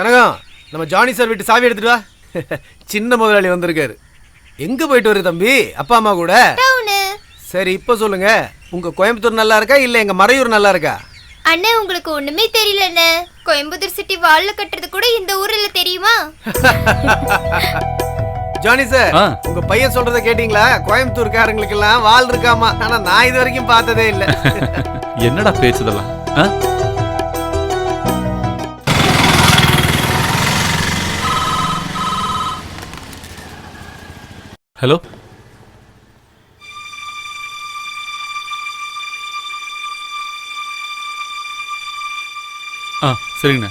கனகம், நம்ம Johnny sir வீட்டு சாவி எடுத்துட்டு வா. சின்ன முதலாளி வந்திருக்காரு. எங்க போயிட்டு வருது தம்பி? அப்பா அம்மா கூட? சரி, இப்ப சொல்லுங்க, உங்க கோயம்புத்தூர் நல்லா இருக்கா இல்ல எங்க மறையூர் நல்லா இருக்கா? அண்ணே, உங்களுக்கு ஒண்ணுமே தெரியலண்ணே. கோயம்புத்தூர் சிட்டி வால்ல கட்டுறது கூட இந்த ஊர்ல தெரியுமா? ஜானி சார், உங்க பையன் சொல்றத கேட்டீங்களா? கோயம்புத்தூர்காரங்களுக்கு எல்லாம் வால் இருக்காமா. ஆனா நான் இது வரைக்கும் பார்த்ததே இல்ல. என்னடா பேசுதெல்லாம்? ஹலோ, சரிங்கண்ணா.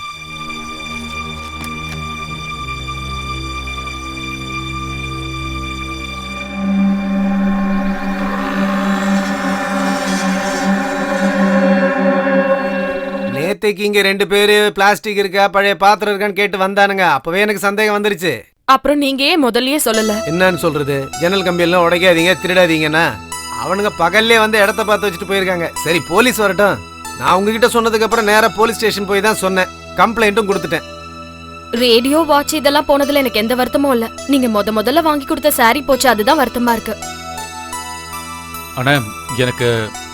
நேத்தைக்கு இங்க 2 பேரு பிளாஸ்டிக் இருக்கா பழைய பாத்திரம் இருக்கான்னு கேட்டு வந்தானுங்க. அப்பவே எனக்கு சந்தேகம் வந்துருச்சு. அப்புறம் நீங்க ஏன் முதல்லயே சொல்லல? என்னன்னு சொல்றது? ஜன்னல் கம்பி எல்லாம் உடைக்காதீங்க, திருடாதீங்கன்னா அவனுங்க பகல்லே வந்து இடத்த பார்த்து வச்சுட்டு போயிருக்காங்க. சரி, போலீஸ் வரட்டும். நான் உங்ககிட்ட சொன்னதுக்கு அப்புறம் நேரா போலீஸ் ஸ்டேஷன் போய் தான் சொன்னேன். கம்ப்ளைண்ட்டும் கொடுத்துட்டேன். ரேடியோ வாட்ச் இதெல்லாம் போனதுல எனக்கு எந்த வருத்தமும் இல்ல. நீங்க முதல்ல வாங்கி கொடுத்த சாரி போச்சு, அதுதான் வருத்தமா இருக்கு. அண்ணா, எனக்கு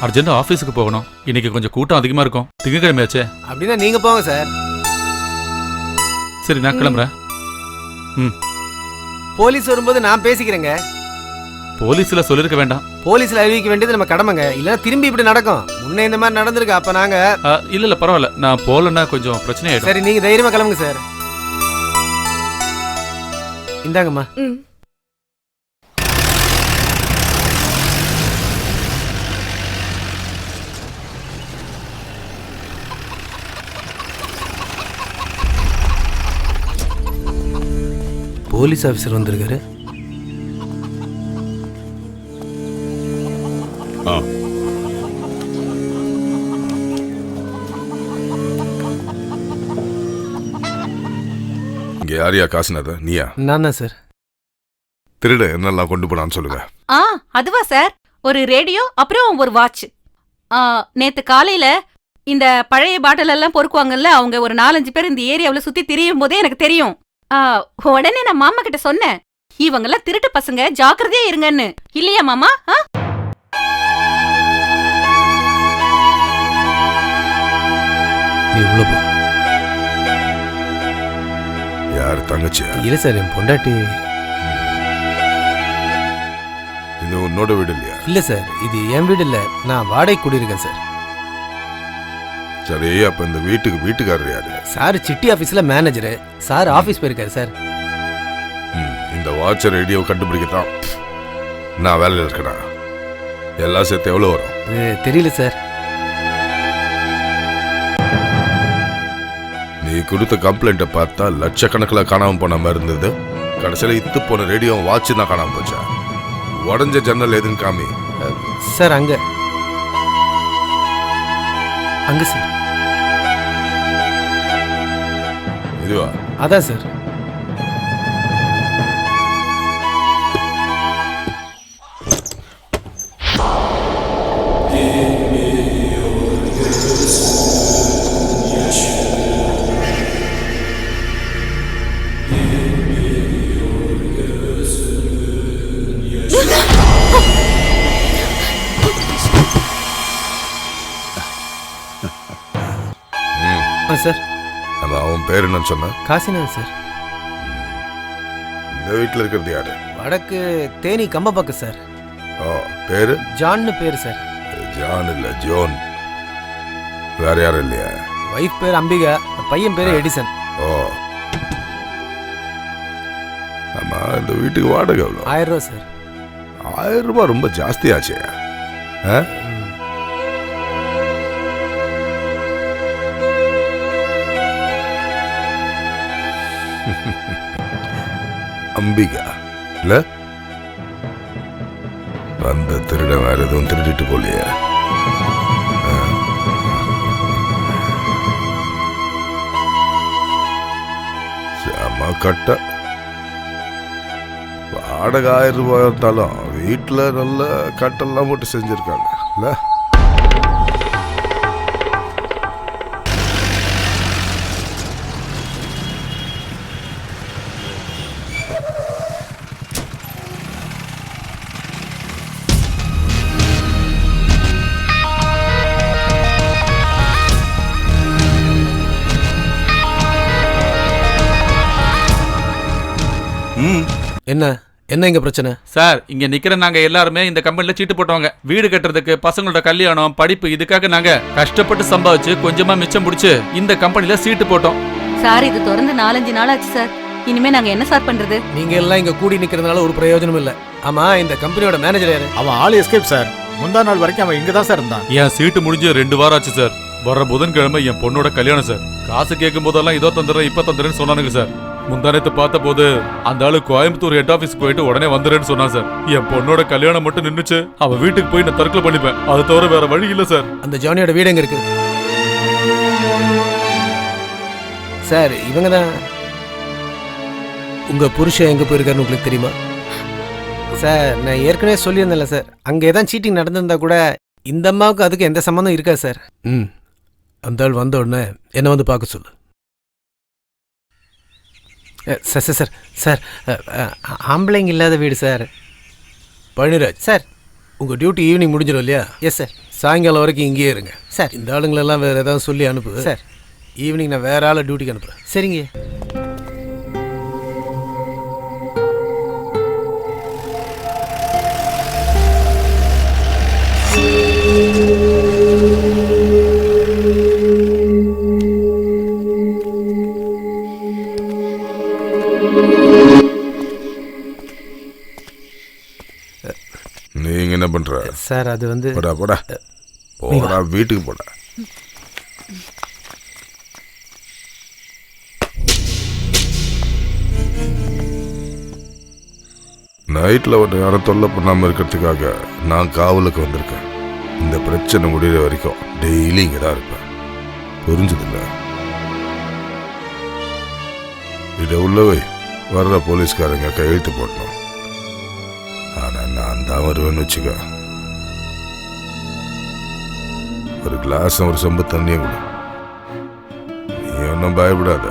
அர்ஜென்ட் ஆபீஸுக்கு போகணும். இன்னைக்கு கொஞ்சம் கூட்டம் அதிகமா இருக்கும். திங்கக்கிழமையாச்சே. அப்படின்னா நீங்க போங்க சார். சரி, நான் கிளம்புறேன். போலீஸ் வரும்போது நான் பேசிக்கிறேங்க. போலீஸ்ல சொல்லிருக்க வேண்டாம். போலீஸ்ல அறிவிக்க வேண்டியது நம்ம கடமைங்க. இல்ல திரும்பி இப்படி நடக்கும். முன்ன இந்த மாதிரி நடந்திருக்கு. அப்ப நாங்க இல்ல பரவாயில்ல, நான் போலன்னா கொஞ்சம் பிரச்சனை ஆயிடும். சரி, நீங்க தைரியமா கிளம்புங்க சார். இந்தாங்கம்மா. போலீஸ் ஆபீசர் வந்திருக்காரு. இங்க யாரையா காசுனது? நீயா? நான் தான் சார். திருட என்னெல்லாம் கொண்டு போனான்னு சொல்லுங்க. அதுவா சார்? ஒரு ரேடியோ, அப்புறம் ஒரு வாட்ச். நேத்து காலையில இந்த பழைய பாட்டில் எல்லாம் பொறுக்குவாங்கல்ல, அவங்க ஒரு 4-5 பேர் இந்த ஏரியாவுல சுத்தி திரியும் போதே எனக்கு தெரியும். உடனே நான் மாமா கிட்ட சொன்னேன், இவங்கெல்லாம் திருட்டு பசங்க, ஜாக்கிரதையா இருங்கன்னு. இல்லையா மாமா? யார் தங்கச்சியா? இல்ல சார், என் பொண்டாட்டி. இது உன்னோட வீடு இல்லையா? இல்ல சார், இது என் வீடு இல்ல. நான் வாடகை குடியிருக்கேன் சார். சரி, அப்ப இந்த வீட்டுக்காரர் யாரு? சார் சிட்டி ஆபீஸ்ல மேனேஜரு. சார் ஆபீஸ் போயிருக்காரு சார். இந்த வாட்ச் ரேடியோ கண்டுபிடிக்கத்தான் நான் வேலையில் இருக்கேனா? எல்லாம் சேர்த்து எவ்வளவு வரும்? தெரியல சார். நீ கொடுத்த கம்ப்ளைண்ட்டை பார்த்தா லட்சக்கணக்கில் காணாம போன மாதிரி இருந்தது. கடைசியில் இத்து போன ரேடியோ வாட்ச் தான் காணாம போச்சா? உடஞ்ச ஜன்னல் எதுன்னு காமி. சார் அங்க சார். இதுவா? அதான் சார். சார், அவன் பேர் என்னன்னு சொன்ன? காசிநாதன் சார். இந்த வீட்டில் இருக்கிறது யாரு? வடக்கு தேனி கம்பபாக்கம் சார். பேரு? ஜான்னு பேரு சார். ஜான் இல்ல, ஜோன். வேற யாரும் இல்லையா? வைஃப் பேர் அம்பிகா, பையன் பேரு எடிசன். ஆமா, இந்த வீட்டுக்கு வாடகை எவ்வளோ? 1000 ரூபா சார். 1000 ரூபாய் ரொம்ப ஜாஸ்தியாச்சே. அம்பிகா இல்ல? அந்த திருட வேற எதுவும் திருடிட்டு போலியா? செம கட்ட. வாடகை 1000 ரூபாய் இருந்தாலும் வீட்டுல நல்ல கட்டெல்லாம் போட்டு செஞ்சிருக்காங்க இல்ல? என்ன என்ன இங்க பிரச்சனை? சார் இங்க நிக்கிற நாங்க எல்லாருமே இந்த கம்பெனில சீட்டு போட்டவங்க. வீடு கட்டுறதுக்கு, பசங்களோட கல்யாணம், படிப்பு இதுக்காக நாங்க கஷ்டப்பட்டு சம்பாதிச்சு கொஞ்சமா மிச்சம் பிடிச்சு இந்த கம்பெனில சீட்டு போட்டோம். சார் இது திறந்து 4-5 நாள் ஆச்சு சார். இனிமே நாங்க என்ன சார் பண்றது? நீங்க எல்லாம் இங்க கூடி நிக்கிறதுனால ஒரு பிரயோஜனம் இல்ல. ஆமா, இந்த கம்பெனியோட மேனேஜர் யாரு? அவன் ஆள் எஸ்கேப் சார். முந்தா நாள் வரைக்கும் அவன் இங்க தான் சார் இருந்தான். என் சீட்டு முடிஞ்சு 2 வாரம் ஆச்சு சார். வர புதன்கிழமை என் பொண்ணோட கல்யாணம் சார். காசு கேட்கும் போதெல்லாம் இதோ தந்துடுறேன், இப்ப தந்துடுறேன்னு சொன்னானுங்க சார். முந்தானத்து பார்த்த போது அந்த ஆளு கோயம்புத்தூர் ஹெட் ஆபீஸ் போயிட்டு உடனே வந்துடுறேன்னு சொன்னான் சார். என் பொண்ணோட கல்யாணம் மட்டும் நின்னுச்சு. அவன் வீட்டுக்கு போய் நான் தற்கொலை பண்ணிப்பேன். அது தவிர வேற வழி இல்ல சார். அந்த ஜானியோட வீடு எங்க இருக்கு சார்? இவங்க தான். உங்க புருஷன் எங்க போயிருக்காருன்னு உங்களுக்கு தெரியுமா சார்? நான் ஏற்கனவே சொல்லியிருந்தேன்ல சார், அங்கே ஏதாவது சீட்டிங் நடந்திருந்தா கூட இந்த அம்மாவுக்கு அதுக்கு எந்த சம்மந்தம் இருக்கா சார்? அந்த ஆள் வந்த உடனே என்னை வந்து பார்க்க சொல்லு. சார் சார் சார் சார் ஆம்பளைங்க இல்லாத வீடு சார். பழனிராஜ் சார், உங்கள் டியூட்டி ஈவினிங் முடிஞ்சிடும் இல்லையா? Yes sir. சாயங்காலம் வரைக்கும் இங்கேயே இருங்க சார். இந்த ஆளுங்களெல்லாம் வேறு ஏதாவது சொல்லி அனுப்பு சார். ஈவினிங் நான் வேறு ஆளை டியூட்டிக்கு அனுப்புகிறேன். சரிங்க. நீங்க என்ன பண்ற சார்? அது வந்து போடா போடா போடா, வீட்டுக்கு போடா. நைட்ல ஒரு யாரும் தொல்லை பண்ணாம இருக்கிறதுக்காக நான் காவலுக்கு வந்திருக்கேன். இந்த பிரச்சனை முடிகிற வரைக்கும் டெய்லி இங்கே தான் இருப்பேன். புரிஞ்சதில்ல? இதை உள்ளவை வர்ற போலீஸ்காரங்க கையெழுத்து போடணும். ஆனா நான் தான் வருவேன்னு வச்சுக்க. ஒரு கிளாஸ் ஒரு சொம்பு தண்ணியை கொடு. நீ ஒன்றும் பயப்படாத.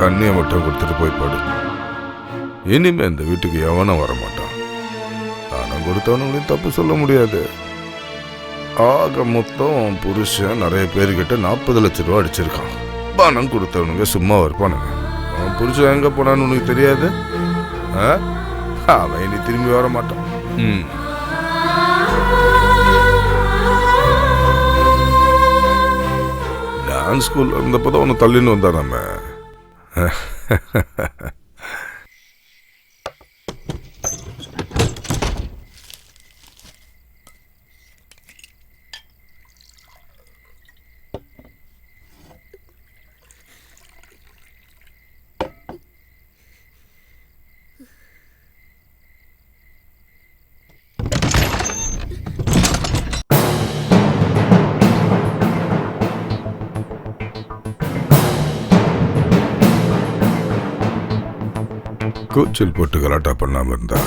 தண்ணியை மட்டும் கொடுத்துட்டு போய் படு. இனிமே இந்த வீட்டுக்கு எவனும் வரமாட்டான். பணம் கொடுத்தவனுங்களையும் தப்பு சொல்ல முடியாது. ஆக மொத்தம் புருஷன் நிறைய பேர்கிட்ட 40 லட்சம் ரூபா அடிச்சிருக்கான். பணம் கொடுத்தவனுங்க சும்மா இருப்பானுங்க. அவன் புருஷன் எங்க போனான்னு உனக்கு தெரியாது. அவன் இனி திரும்பி வர மாட்டான். டான்ஸ் ஸ்கூல்ல இருந்தப்பதான் உன்னை தள்ளின்னு வந்தான் நம்ம. கூச்சல் போட்டு கலாட்டா பண்ணாம இருந்தா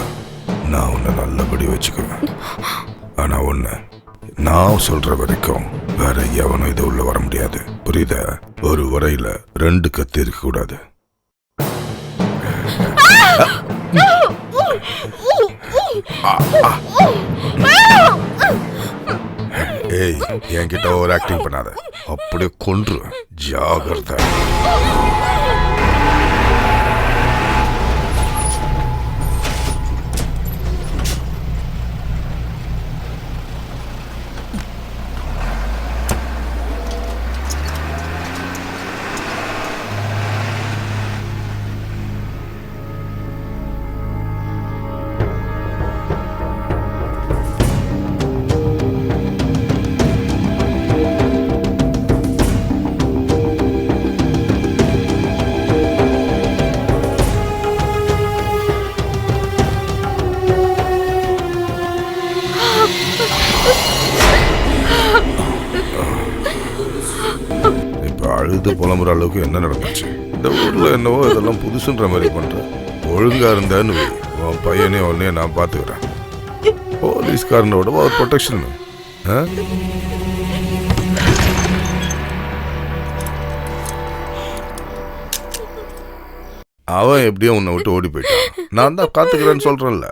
நான் உன்னை நல்லபடி வச்சுக்குவேன். ஆனா ஒண்ணு, நான் சொல்ற வரைக்கும் வேற எவனும் இது உள்ள வர முடியாது. புரியுதா? ஒரு உரையில 2 கத்தி இருக்க கூடாது. ஏய், என்கிட்ட ஒரு ஆக்டிங் பண்ணாத. அப்படியே கொன்றுவேன். ஜாகிரதை. அழுது புலம்புற அளவுக்கு என்ன நடந்துச்சு? இந்த ஊர்ல என்னவோ இதெல்லாம் புதுசுன்ற மாதிரி பண்ற. ஒழுங்கா இருந்தான்னு உன் பையனே உடனே நான் பாத்துக்கிறேன். போலீஸ்காரனோட ஒரு ப்ரொடெக்ஷன். அவன் எப்படியோ உன்னை விட்டு ஓடி போயிட்டான். நான் தான் காத்துக்கிறேன்னு சொல்றேன்ல.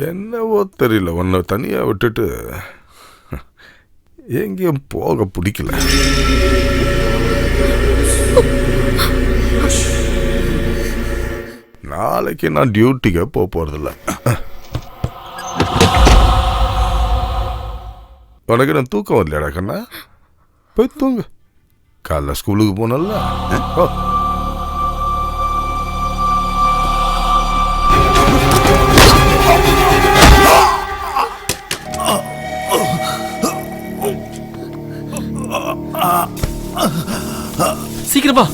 என்னவோ தெரியல, உன்னை தனியா விட்டுட்டு எங்கேயும் போக பிடிக்கல. நாளைக்கு நான் டியூட்டிக்கு போறதில்ல. உனக்கு நான் தூக்கம் வரலையாடா கண்ணா? போய் தூங்கு, காலைல ஸ்கூலுக்கு போனல. சீக்கிரமா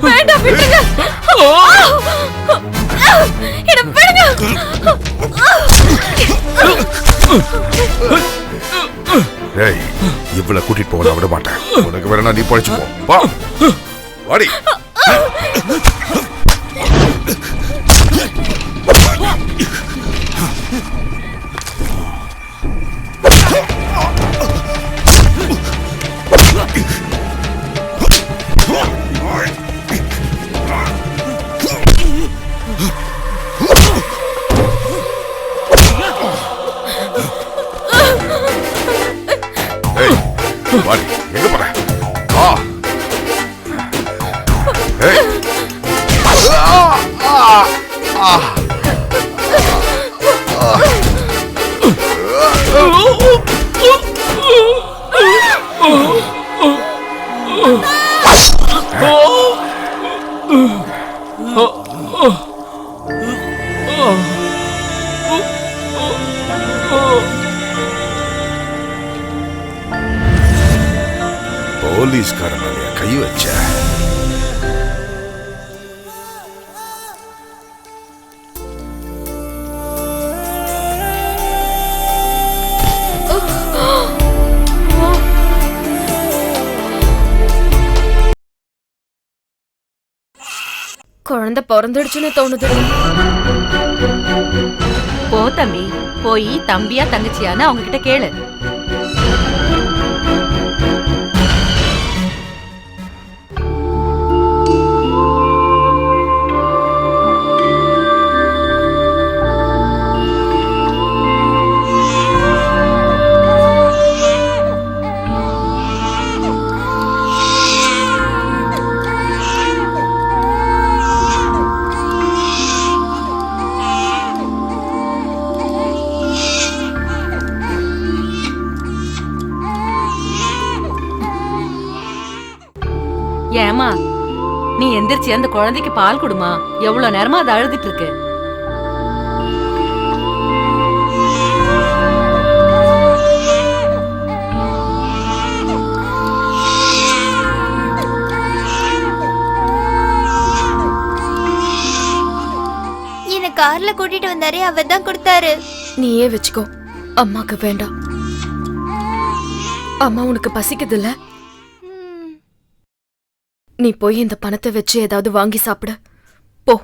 வேண்டாம், விட்டுங்க. என்னை விடுங்க. ஏய், இவ்வளவு கூட்டிட்டு போக நான் விட மாட்டேன். உனக்கு வேற நீ பழிச்சு போ. வாடி. வாடி, எங்க போற? போலீஸ்கார மேல கை வச்ச. குழந்தை பிறந்துடுச்சுன்னு தோணுது. போ தம்பி, போய் தம்பியா தங்கச்சியான்னு அவங்க கிட்ட கேளு. ஏமா, நீ எந்திரிச்சு அந்த குழந்தைக்கு பால் கொடுமா. எவ்வளவு நேரமா அது அழுதுட்டு இருக்கு. என்ன கார்ல கூட்டிட்டு வந்தாரே, அவர் தான் கொடுத்தாரு. நீயே வச்சுக்கோ, அம்மாக்கு வேண்டாம். அம்மா உனக்கு பசிக்குது இல்ல? நீ போய் இந்த பணத்தை வச்சு ஏதாவது வாங்கி சாப்பிடு போ.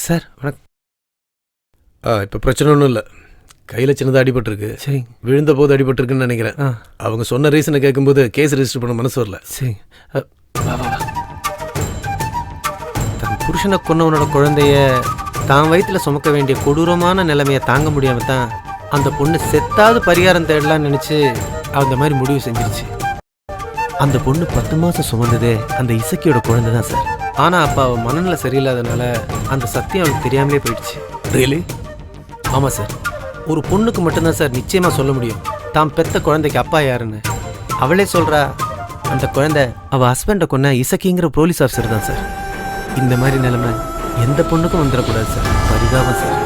சார் வணக்கம். இப்போ பிரச்சனை ஒன்றும் இல்லை. கையில் சின்னதாக அடிபட்டிருக்கு. சரி. விழுந்த போது அடிபட்டிருக்குன்னு நினைக்கிறேன். அவங்க சொன்ன ரீசனை கேட்கும்போது கேஸ் ரெஜிஸ்டர் பண்ண மனசு வரல. சரி. வா வா வா. தன் புருஷனை கொன்னவனோட குழந்தைய தான் வயிற்றுல சுமக்க வேண்டிய கொடூரமான நிலைமையை தாங்க முடியாம தான் அந்த பொண்ணு செத்தாவது பரிகாரம் தேடலாம்னு நினச்சி அந்த மாதிரி முடிவு செஞ்சிருச்சு. அந்த பொண்ணு 10 மாதம் சுமந்ததே அந்த இசக்கியோட குழந்தை தான் சார். ஆனால் அப்போ அவள் மனநிலை சரியில்லாதனால அந்த சத்தியம் அவளுக்கு தெரியாமலே போயிடுச்சு. ரியலி? ஆமாம் சார். ஒரு பொண்ணுக்கு மட்டும்தான் சார் நிச்சயமாக சொல்ல முடியும் தான் பெத்த குழந்தைக்கு அப்பா யாருன்னு. அவளே சொல்கிறா அந்த குழந்தை அவள் ஹஸ்பண்டை கொன்ன இசக்கிங்கிற போலீஸ் ஆஃபீஸர் தான் சார். இந்த மாதிரி நிலைமை எந்த பொண்ணுக்கும் வந்துடக்கூடாது சார். பரிதாபம் சார்.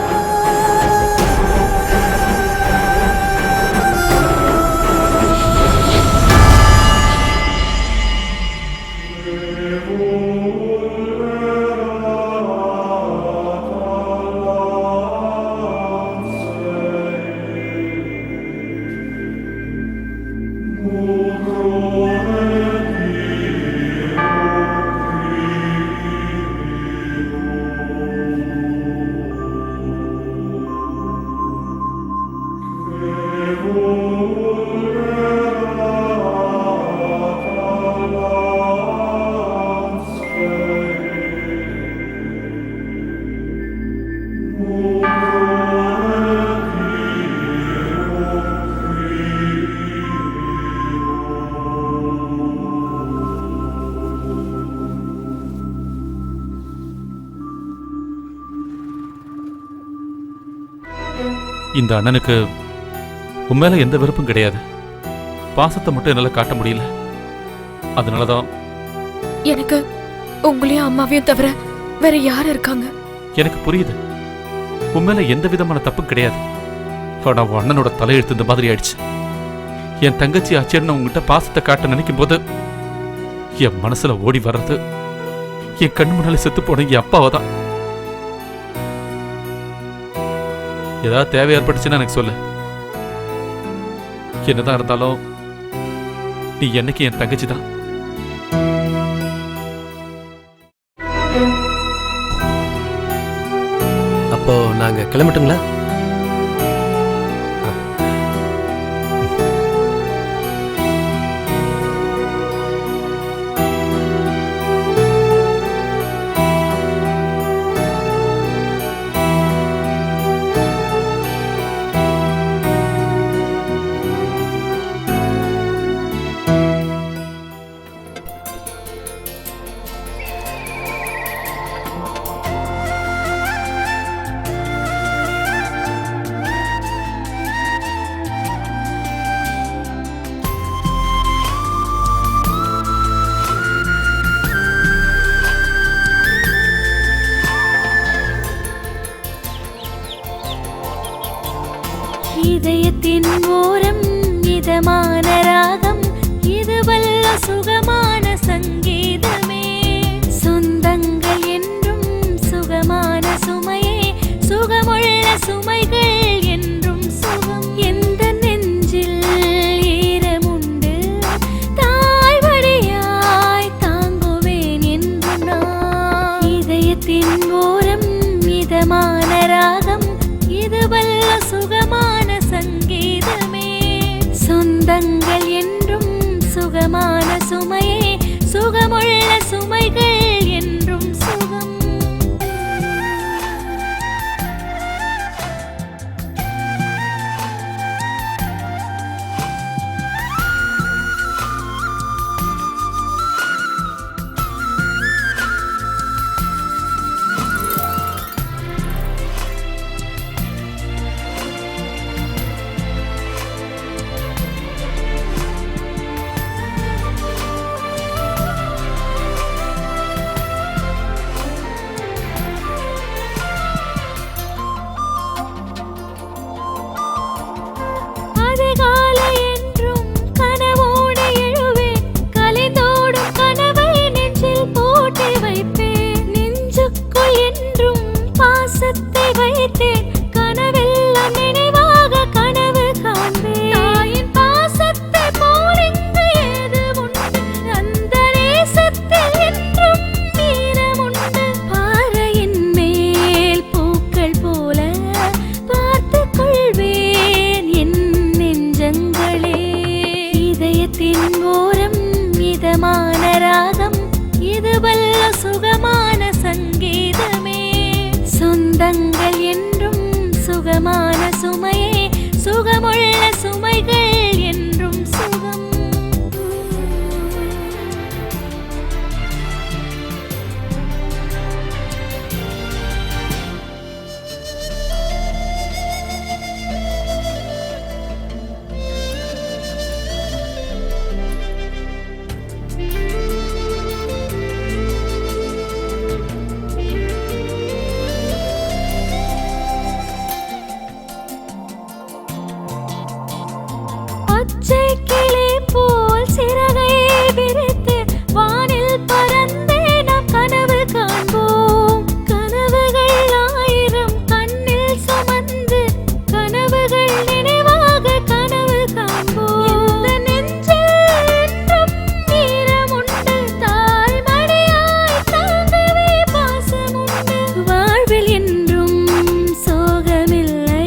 இந்த அண்ணனுக்கு உண்மையில எந்த வெறுப்பும் கிடையாது. பாசத்தை மட்டும் என்னால காட்ட முடியல. அதனாலதான் எனக்கு உங்களையும் அம்மாவையும் தவிர வேற யார் இருக்காங்க? எனக்கு புரியுது. உண்மையில எந்த விதமான தப்பும் கிடையாது. ஆனா உன் அண்ணனோட தலையெழுத்து இந்த மாதிரி ஆயிடுச்சு. என் தங்கச்சி ஆச்சேன்னு உங்ககிட்ட பாசத்தை காட்ட நினைக்கும் போது என் மனசுல ஓடி வர்றது என் கண் முன்னாலே செத்து போன என் அப்பாவை தான். ஏதாவது தேவை ஏற்பட்டுச்சுன்னா எனக்கு சொல்லு. என்னதான் இருந்தாலும் நீ என்னைக்கு என் தங்கச்சி தான். அப்போ நாங்க கிளம்பட்டுங்களா? இதயத்தின் ஓரம் இதமான ராகம், இது வல்ல சுகமான சங்கீதமே. சொந்தங்கள் என்றும் சுகமான சுமையே, சுகமுள்ள சுமைகள் என்றும் சுகம். எந்த நெஞ்சில் ஈரமுண்டு தாய்வழியாய் தாங்குவேன் என்று நான். இதயத்தின் ஓரம் இதமான ராகம், இது வல்ல சுகமான சங்கீதமே. சொந்தங்கள் என்றும் சுகமான சுமையே, சுகமுள்ள சுமைகள் என்றும் சுகம். ஓரம் இதமான ராகம் இது வல்ல சுகமான சங்கீதமே சொந்தங்கள் என்றும் சுகமான சுமையே சுகமுள்ள சுமைகள் என்றும் சுகம் பச்சை கிளி போல் சிறகை விரித்து வானில் பறந்தே நாம் கனவு காண்போம் கனவுகள் ஆயிரம் கண்ணில் சுமந்து கனவுகள் நினைவாக கனவு காண்போம் இந்த நெஞ்சில் என்றும் ஈரமுண்டு தாய்மடியாய் தாங்கவே பாசமுண்டு வாழ்வில் என்றும் சோகமில்லை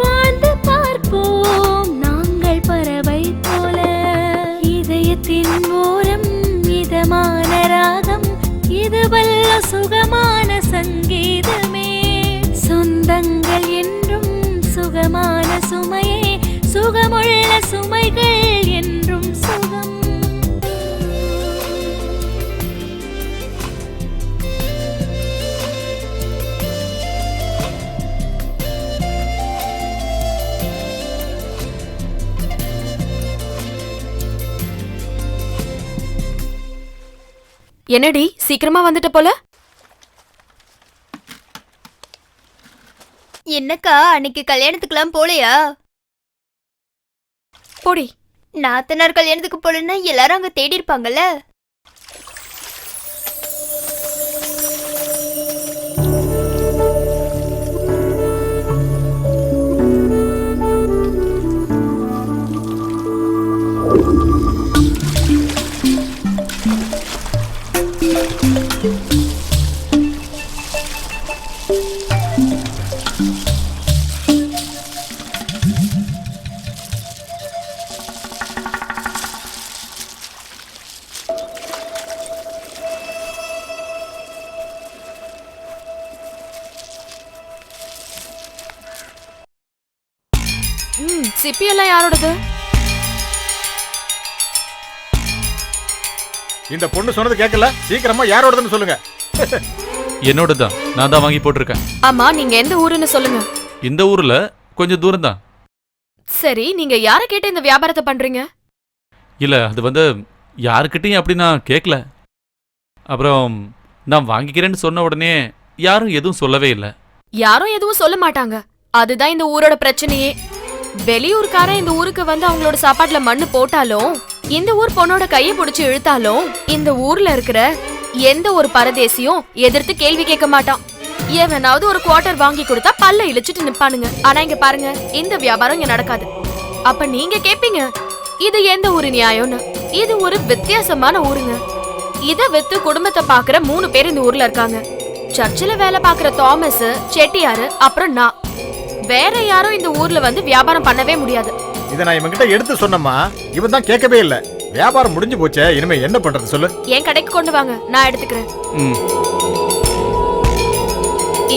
வாழ்ந்து பார்ப்போம் நாங்கள் பறவை போல இதயத்தின் ஓரம் இதமான ராகம் இது வல்ல சுகமான சங்கீதமே சொந்தங்கள் என்றும் சுகமான சுமையே சுகமுள்ள சுமைகள் என்றும் சுகம் என்னடி சீக்கிரமா வந்துட்ட போல? என்னக்கா அன்னைக்கு கல்யாணத்துக்குலாம் போலையா? போடி. நாத்தனார் கல்யாணத்துக்கு போலன்னா எல்லாரும் அங்க தேடி இருப்பாங்கல்ல. சிப்பி எல்லாம் யாரோடது? இந்த பொண்ணு சொன்னது கேட்கல, சீக்கிரமா யாரோடதுன்னு சொல்லுங்க. என்னோடதான், நான் தான் வாங்கி போட்டிருக்கேன். ஆமா, நீங்க எந்த ஊருன்னு சொல்லுங்க. இந்த ஊர்ல கொஞ்சம் தூரம் தான். சரி, நீங்க யார கேட்டு இந்த வியாபாரத்தை பண்றீங்க? இல்ல, அது யாருக்கிட்டையும் அப்படி நான் கேட்கல. அப்புறம் நான் வாங்கிக்கிறேன்னு சொன்ன உடனே யாரும் எதுவும் சொல்லவே இல்லை. யாரும் எதுவும் சொல்ல மாட்டாங்க. அதுதான் இந்த ஊரோட பிரச்சனையே. வெளியூர்காரன் இந்த ஊருக்கு வந்து அவங்களோட சாப்பாட்டுல மண்ணு போட்டாலும், இந்த ஊர் பொண்ணோட கையை பிடிச்சு இழுத்தாலும், இந்த ஊர்ல இருக்கிற எந்த ஒரு பரதேசியும் எதிர்த்து கேள்வி கேட்க மாட்டான். எவனாவது ஒரு குவார்டர் வாங்கி கொடுத்தா பல்ல இழிச்சிட்டு நிப்பானுங்க. ஆனா இங்க பாருங்க, இந்த வியாபாரம் இங்க நடக்காது. அப்ப நீங்க கேப்பீங்க, இது எந்த ஊரு நியாயம்னு? இது ஒரு வித்தியாசமான ஊருங்க. இத வித்து குடும்பத்தை பாக்குற 3 பேர் இந்த ஊர்ல இருக்காங்க. சர்ச்சில் வேலை பாக்குற தாமஸ், செட்டியாரு, அப்புறம் நான். வேற யாரும் இந்த ஊர்ல வந்து வியாபாரம் பண்ணவே முடியாது. இத நான் இவன்கிட்ட எடுத்து சொன்னமா, இவன் தான் கேட்கவே இல்ல. வியாபாரம் முடிஞ்சு போச்சே, இனிமே என்ன பண்றது சொல்லு. என் கடைக்கு கொண்டு வாங்க, நான் எடுத்துக்கிறேன்.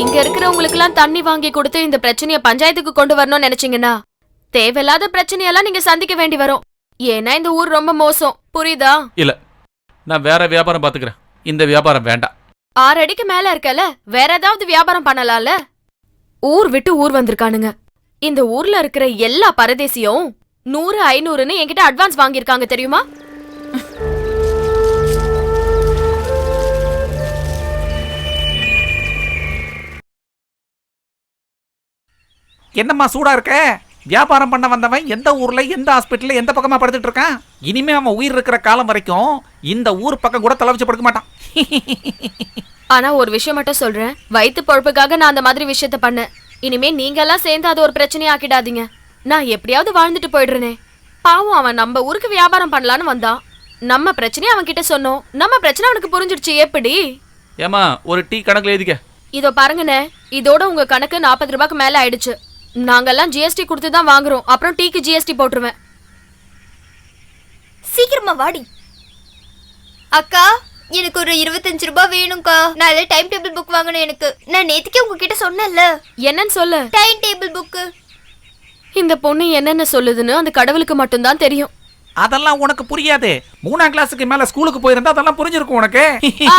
இங்க இருக்கிறவங்களுக்கு எல்லாம் தண்ணி வாங்கி கொடுத்து இந்த பிரச்சனைய பஞ்சாயத்துக்கு கொண்டு வரணும்னு நினைச்சீங்கன்னா தேவையில்லாத பிரச்சனையெல்லாம் நீங்க சந்திக்க வேண்டி வரும். ஏன்னா இந்த ஊர் ரொம்ப மோசம், புரியுதா? இல்ல, நான் வேற வியாபாரம் பாத்துக்கிறேன். இந்த வியாபாரம் வேண்டாம். 6 அடிக்கு மேல இருக்கல, வேற ஏதாவது வியாபாரம் பண்ணலாம்ல. ஊர் விட்டு ஊர் வந்திருக்கானுங்க. இந்த ஊர்ல இருக்கிற எல்லா பரதேசியும் 100, 500ன்னு என்கிட்ட அட்வான்ஸ் வாங்கியிருக்காங்க தெரியுமா? என்னம்மா சூடா இருக்க? வியாபாரம் பண்ண வந்தவன் எந்த ஊர்ல, எந்த ஹாஸ்பிட்டல்ல, எந்த பக்கமா படுத்துட்டு இருக்கான்? இனிமே அவன் உயிர் இருக்கிற காலம் வரைக்கும் இந்த ஊர் பக்கம் கூட தலை வச்சு படுக்க மாட்டான். ஆனா ஒரு விஷயம் மட்டும் சொல்றேன், வயிற்று பொழப்புக்காக நான் அந்த மாதிரி விஷயத்த பண்ணேன். இனிமே நீங்க எல்லாம் சேர்ந்து அது ஒரு பிரச்சனையா ஆக்கிடாதீங்க. நான் எப்படியாவது வாழ்ந்துட்டு போயிடுறேனே. பாவம், அவன் நம்ம ஊருக்கு வியாபாரம் பண்ணலான்னு வந்தான். நம்ம பிரச்சனையை அவன் கிட்ட சொன்னோம். நம்ம பிரச்சனை அவனுக்கு புரிஞ்சிடுச்சு. எப்படி? ஏமா, ஒரு டீ கணக்குல எழுதிக்க. இதோ பாருங்கண்ணே, இதோட உங்க கணக்கு 40 ரூபாய்க்கு மேல ஆயிடுச்சு. நாங்கெல்லாம் ஜிஎஸ்டி கொடுத்து தான் வாங்குறோம். அப்புறம் டீக்கு ஜிஎஸ்டி போட்டுருவேன். சீக்கிரமா வாடி. அக்கா, எனக்கு ஒரு 25 ரூபாய் வேணும்க்கா. நாளை டைம் டேபிள் புக் வாங்கணும் எனக்கு. நான் நேத்துக்கே உங்ககிட்ட சொன்னேன்ல. என்னன்னு சொல்லு. Time table book. இந்த பொண்ணு என்னென்ன சொல்லுதுன்னு அந்த கடவுளுக்கு மட்டும்தான் தெரியும். அதெல்லாம் உனக்கு புரியாது. 3ஆம் கிளாஸுக்கு மேல ஸ்கூலுக்கு போயிருந்தா அதெல்லாம் புரிஞ்சிருக்கும் உனக்கு.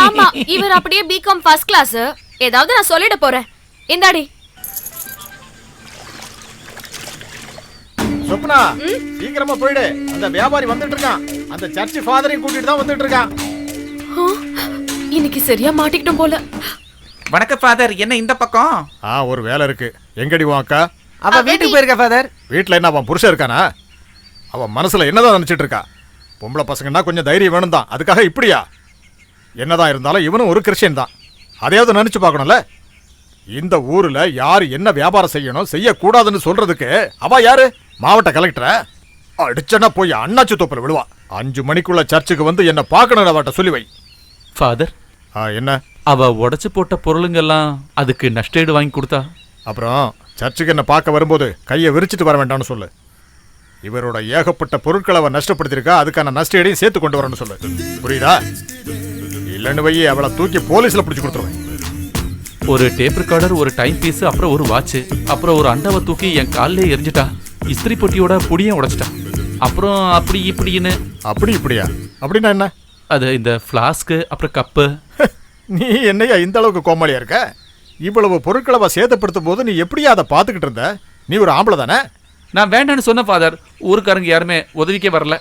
ஆமா, இவர் அப்படியே பிகாம் ஃபர்ஸ்ட் கிளாஸ். ஏதாவது நான் சொல்லிட போறேன். இந்தாடி. சொப்னா, சீக்கிரமா போயிடு. அந்த வியாபாரி வந்துட்டு இருக்கான். அந்த சர்ச் ஃபாதரையும் கூட்டிட்டு தான் வந்துட்டு இருக்கான். இன்னைக்கு சரியா மாட்டிக்கிட்டோம் போல. வணக்கம் ஃபாதர், என்ன இந்த பக்கம்? ஒரு வேலை இருக்கு. எங்கடி உன் அக்கா? அவ வீட்டுக்கு போயிருக்கா ஃபாதர். வீட்டுல என்ன அவன் புருஷன் இருக்கானா? அவன் மனசுல என்னதான் நினைச்சிட்டு இருக்கா? பொம்பளை பசங்கன்னா கொஞ்சம் தைரியம் வேணும் தான். அதுக்காக இப்படியா? என்னதான் இருந்தாலும் இவனும் ஒரு கிறிஸ்டியன் தான். அதையாவது நினைச்சு பார்க்கணும்ல. இந்த ஊர்ல யாரு என்ன வியாபாரம் செய்யணும் செய்யக்கூடாதுன்னு சொல்றதுக்கு அவ யாரு? மாவட்ட கலெக்டரை அடிச்சனா போய் அண்ணாச்சி தோப்புல விழுவா. 5 மணிக்குள்ள சர்ச்சுக்கு வந்து என்ன பார்க்கணும் அவட்ட சொல்லி வை. ஃபாதர், என்ன? அவ உடைச்சு போட்ட பொருளுங்கெல்லாம் அதுக்கு நஷ்டஈடு வாங்கி கொடுத்தா. அப்புறம் சர்ச்சுக்கு என்ன பார்க்க வரும்போது கையை விரிச்சிட்டு வர வேண்டாம்னு சொல்லு. இவரோட ஏகப்பட்ட பொருட்களை அவன் நஷ்டப்படுத்திருக்கா. அதுக்கான நஷ்டஈடையும் சேர்த்து கொண்டு வரணும்னு சொல்லு. புரியுதா? இல்லைன்னு வை, அவளை தூக்கி போலீஸ்ல பிடிச்சி கொடுத்துருவேன். ஒரு டேப் ரெக்கார்டர், ஒரு டைம் பீஸ், அப்புறம் ஒரு வாட்ச், அப்புறம் ஒரு அண்டாவை தூக்கி என் காலிலே எரிஞ்சிட்டா. இஸ்திரி பொட்டியோட புடியும் உடைச்சிட்டா. அப்புறம் அப்படி இப்படின்னு. அப்படி இப்படியா? அப்படின்னா என்ன? அது இந்த ஃப்ளாஸ்க்கு, அப்புறம் கப்பு. நீ என்னையா இந்த அளவுக்கு கோமாளியா இருக்க? இவ்வளவு பொருட்களை அவ சேதப்படுத்தும் போது நீ எப்படியா அதை பார்த்துக்கிட்டு இருந்த? நீ ஒரு ஆம்பளை தானே? நான் வேண்டான்னு சொன்ன ஃபாதர். ஊருக்காரங்க யாருமே உதவிக்கே வரல.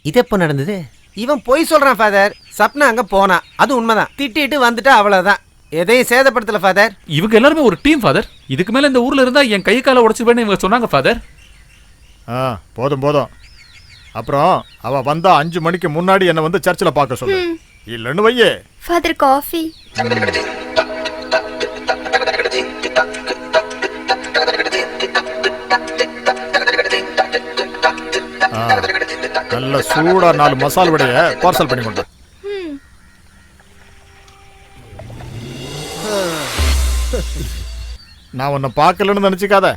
இது எப்போ நடந்தது? இவன் பொய் சொல்றான் ஃபாதர். சப்னா அங்க போனா, அது உண்மைதான். திட்டிட்டு வந்துட்டா, அவ்வளவுதான். எதையும் சேதப்படுத்தல ஃபாதர். இவங்க எல்லாருமே ஒரு டீம் ஃபாதர். இதுக்கு மேல இந்த ஊர்ல இருந்தா என் கை காலை உடைச்சிருவேன்னு இவங்க சொன்னாங்க ஃபாதர். போதும் போதும். அப்புறம் அவ வந்தா 5 மணிக்கு முன்னாடி என்ன வந்து சர்ச்சில் பார்க்க சொல்லு. இல்லைன்னு வையே. Father, coffee. நல்ல சூடா 4 மசால் வடைய பார்சல் பண்ணி கொண்டு. நான் உன்னை பார்க்கலன்னு நினைச்சுக்காத.